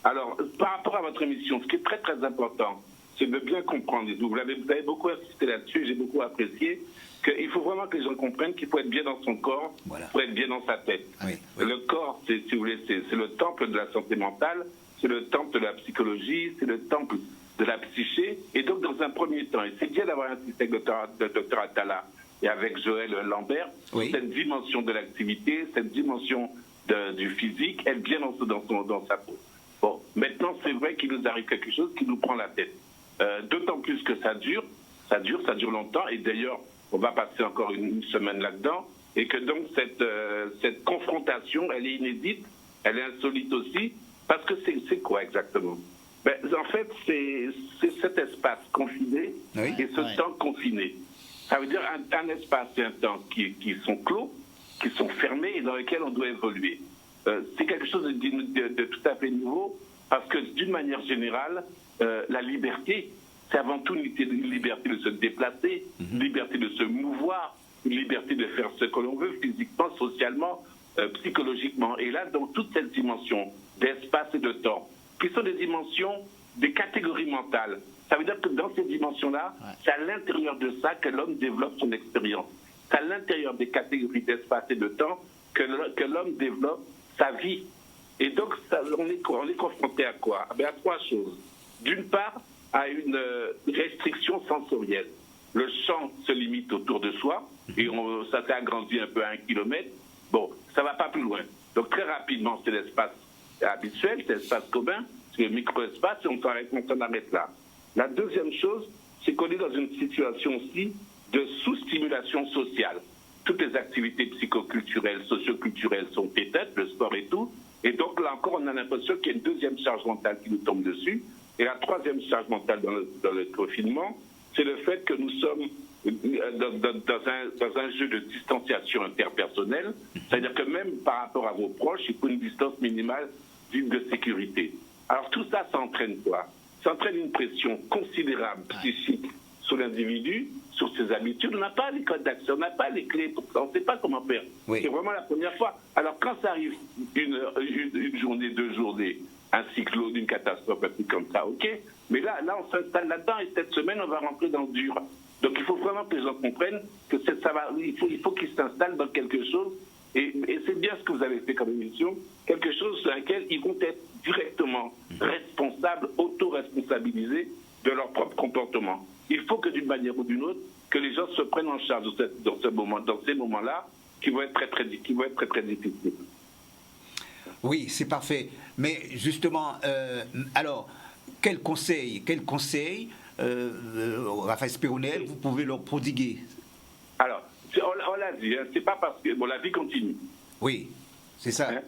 Alors, par rapport à votre émission, ce qui est très très important, c'est de bien comprendre, vous avez beaucoup insisté là-dessus, j'ai beaucoup apprécié, qu'il faut vraiment que les gens comprennent qu'il faut être bien dans son corps, pour être bien dans sa tête. Oui. Le corps, si vous voulez, c'est le temple de la santé mentale, c'est le temple de la psychologie, c'est le temple de la psyché, et donc dans un premier temps, et c'est bien d'avoir insisté avec le docteur Attala et avec Joël Lambert, cette dimension de l'activité, cette dimension du physique, être bien dans sa peau. Bon, maintenant c'est vrai qu'il nous arrive quelque chose qui nous prend la tête. D'autant plus que ça dure longtemps, et d'ailleurs on va passer encore une semaine là-dedans, et que donc cette confrontation, elle est inédite, elle est insolite aussi, parce que c'est quoi exactement ? En fait, c'est cet espace confiné et ce temps confiné. Ça veut dire un espace et un temps qui sont clos, qui sont fermés et dans lesquels on doit évoluer. C'est quelque chose de tout à fait nouveau parce que d'une manière générale, la liberté, c'est avant tout une liberté de se déplacer, une liberté de se mouvoir, une liberté de faire ce que l'on veut physiquement, socialement, psychologiquement. Et là, dans toute cette dimension d'espace et de temps, qui sont des dimensions, des catégories mentales. Ça veut dire que dans ces dimensions-là, c'est à l'intérieur de ça que l'homme développe son expérience. C'est à l'intérieur des catégories d'espace et de temps que l'homme développe sa vie. Et donc, on est confronté à quoi? À trois choses. D'une part, à une restriction sensorielle. Le champ se limite autour de soi, et ça s'est agrandi un peu à 1 kilomètre. Bon, ça ne va pas plus loin. Donc, très rapidement, c'est l'espace habituel, c'est l'espace commun, c'est le micro-espace, et on s'en arrête là. La deuxième chose, c'est qu'on est dans une situation aussi de sous-stimulation sociale. Toutes les activités psychoculturelles, socioculturelles sont éteintes, le sport et tout. Et donc là encore, on a l'impression qu'il y a une deuxième charge mentale qui nous tombe dessus. Et la troisième charge mentale dans le confinement, c'est le fait que nous sommes dans un jeu de distanciation interpersonnelle. C'est-à-dire que même par rapport à vos proches, il faut une distance minimale de sécurité. Alors tout ça, ça entraîne quoi? Ça entraîne une pression considérable psychique sur l'individu, sur ses habitudes. On n'a pas les codes d'accès, on n'a pas les clés pour ça, on ne sait pas comment faire. C'est vraiment la première fois. Alors quand ça arrive une journée, 2 journées, un cyclone, une catastrophe, un truc comme ça, ok. Mais là on s'installe là-dedans et cette semaine, on va rentrer dans le dur. Donc il faut vraiment que les gens comprennent que il faut qu'ils s'installent dans quelque chose. Et c'est bien ce que vous avez fait comme émission, quelque chose sur laquelle ils vont être directement responsables, auto-responsabilisés de leur propre comportement. Il faut que d'une manière ou d'une autre, que les gens se prennent en charge dans ces moments-là, qui vont être très difficiles. Oui, c'est parfait. Mais justement, alors, quel conseil, Raphaël Spéronel, vous pouvez leur prodiguer? Alors, on l'a dit, hein, c'est pas parce que la vie continue. Oui, c'est ça. Hein?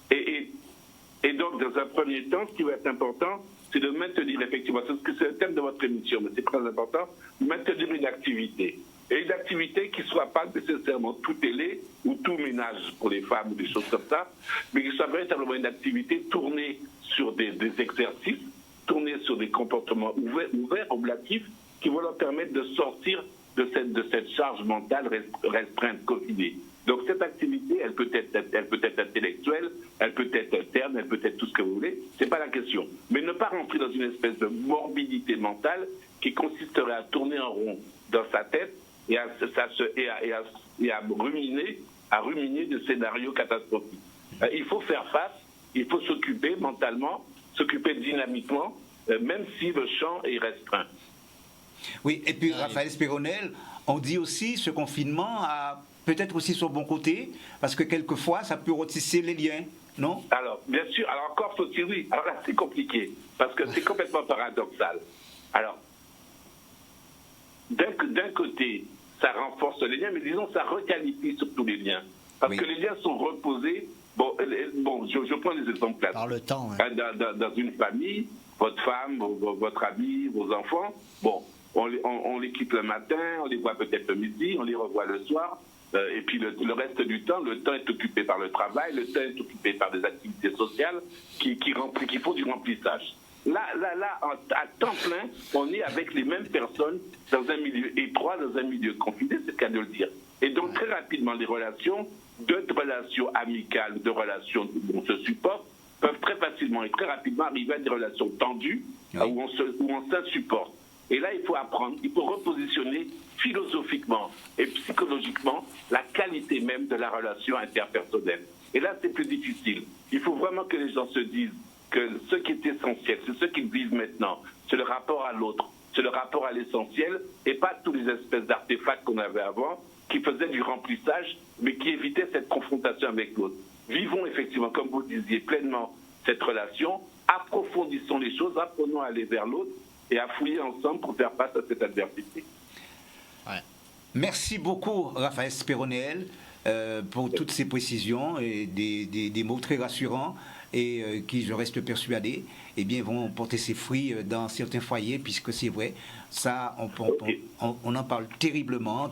Et donc, dans un premier temps, ce qui va être important, c'est de maintenir effectivement, c'est le thème de votre émission, mais c'est très important, maintenir une activité. Et une activité qui ne soit pas nécessairement tout télé ou tout ménage pour les femmes ou des choses comme ça, mais qui soit véritablement une activité tournée sur des exercices, tournée sur des comportements ouverts, oblatifs, qui vont leur permettre de sortir de cette charge mentale restreinte, confinée. Donc cette activité, elle peut être intellectuelle, elle peut être interne, elle peut être tout ce que vous voulez, c'est pas la question. Mais ne pas rentrer dans une espèce de morbidité mentale qui consisterait à tourner en rond dans sa tête et à ruminer de scénarios catastrophiques. Il faut faire face, il faut s'occuper mentalement, s'occuper dynamiquement, même si le champ est restreint. Oui, et puis Raphaël Spéronel, on dit aussi ce confinement a peut-être aussi son bon côté, parce que quelquefois ça peut retisser les liens, non? Alors, bien sûr, alors encore faut-il, oui, alors là c'est compliqué, parce que c'est complètement paradoxal. Alors, d'un côté, ça renforce les liens, mais disons ça requalifie surtout les liens, parce que les liens sont reposés, je prends des exemples là. Par le temps. Hein. Dans une famille, votre femme, votre ami, vos enfants, on les quitte le matin, on les voit peut-être le midi, on les revoit le soir, et puis le reste du temps, le temps est occupé par le travail, le temps est occupé par des activités sociales qui font du remplissage. Là, à temps plein, on est avec les mêmes personnes dans un milieu étroit, dans un milieu confiné, c'est le cas de le dire. Et donc très rapidement, les relations, de relations amicales, de relations où on se supporte, peuvent très facilement et très rapidement arriver à des relations tendues, où on s'insupporte. Et là, il faut apprendre, il faut repositionner philosophiquement et psychologiquement la qualité même de la relation interpersonnelle. Et là, c'est plus difficile. Il faut vraiment que les gens se disent que ce qui est essentiel, c'est ce qu'ils vivent maintenant, c'est le rapport à l'autre, c'est le rapport à l'essentiel, et pas tous les espèces d'artefacts qu'on avait avant, qui faisaient du remplissage, mais qui évitaient cette confrontation avec l'autre. Vivons effectivement, comme vous le disiez, pleinement cette relation, approfondissons les choses, apprenons à aller vers l'autre, et à fouiller ensemble pour faire face à cette adversité. Ouais. Merci beaucoup, Raphaël Spéronel, pour toutes ces précisions et des mots très rassurants. et qui, je reste persuadé, eh bien, vont porter ses fruits dans certains foyers, puisque c'est vrai, ça, on en parle terriblement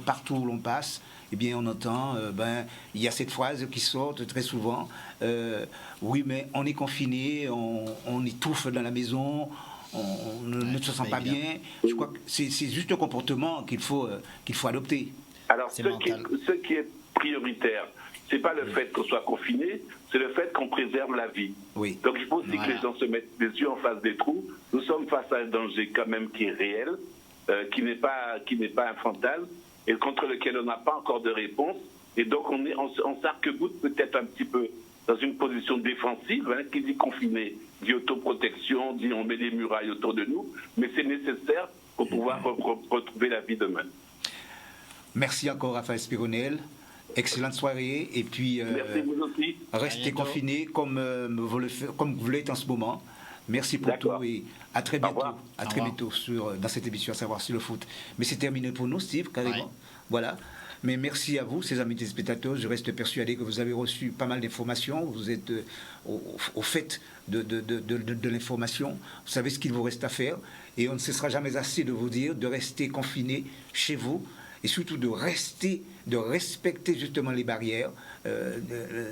partout où l'on passe. Eh bien, on entend, il y a cette phrase qui sort très souvent, oui, mais on est confiné, on étouffe dans la maison, on ne se sent pas bien. Je crois que c'est juste un comportement qu'il faut adopter. Alors, ce qui est prioritaire, c'est pas le fait qu'on soit confiné, c'est le fait qu'on préserve la vie. Oui. Donc il faut aussi que les gens se mettent les yeux en face des trous. Nous sommes face à un danger quand même qui est réel, qui n'est pas infantile, et contre lequel on n'a pas encore de réponse. Et donc on s'arc-boute peut-être un petit peu dans une position défensive, qui dit confiné, dit autoprotection, dit on met des murailles autour de nous, mais c'est nécessaire pour pouvoir retrouver la vie demain. Merci encore, Raphaël Spironel. Excellente soirée. Et puis, merci, vous aussi. Restez confinés comme vous l'êtes en ce moment. Merci pour tout et à très bientôt. À très bientôt dans cette émission à savoir sur le foot. Mais c'est terminé pour nous, Steve, carrément. Ouais. Voilà. Mais merci à vous, ces amis téléspectateurs. Je reste persuadé que vous avez reçu pas mal d'informations. Vous êtes au fait de l'information. Vous savez ce qu'il vous reste à faire. Et on ne cessera jamais assez de vous dire de rester confinés chez vous. Et surtout de respecter justement les barrières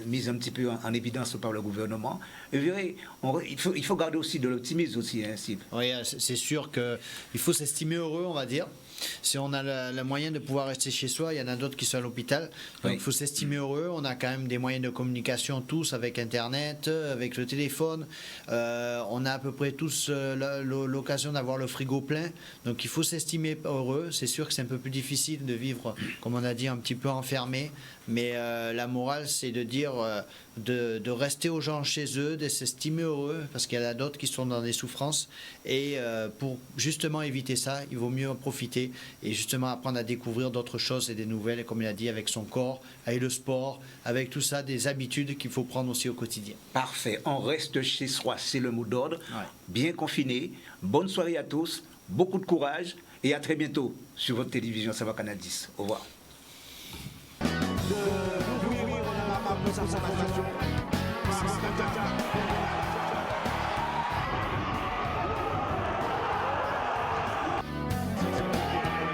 mises un petit peu en évidence par le gouvernement. Et vous verrez, il faut garder aussi de l'optimisme aussi, hein, Steve. Oui, c'est sûr qu'il faut s'estimer heureux, on va dire. Si on a le moyen de pouvoir rester chez soi, il y en a d'autres qui sont à l'hôpital. Donc il faut s'estimer heureux. On a quand même des moyens de communication tous avec Internet, avec le téléphone. On a à peu près tous l'occasion d'avoir le frigo plein. Donc il faut s'estimer heureux. C'est sûr que c'est un peu plus difficile de vivre, comme on a dit, un petit peu enfermé. Mais la morale, c'est de dire de rester aux gens chez eux, de s'estimer heureux, parce qu'il y en a d'autres qui sont dans des souffrances. Et pour justement éviter ça, il vaut mieux en profiter et justement apprendre à découvrir d'autres choses et des nouvelles, comme il a dit, avec son corps, avec le sport, avec tout ça, des habitudes qu'il faut prendre aussi au quotidien. Parfait. On reste chez soi, c'est le mot d'ordre. Ouais. Bien confiné. Bonne soirée à tous. Beaucoup de courage et à très bientôt sur votre télévision Savoir Canal 10. Au revoir.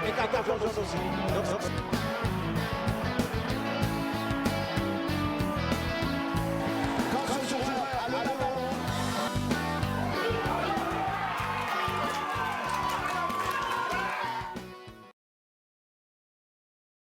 Et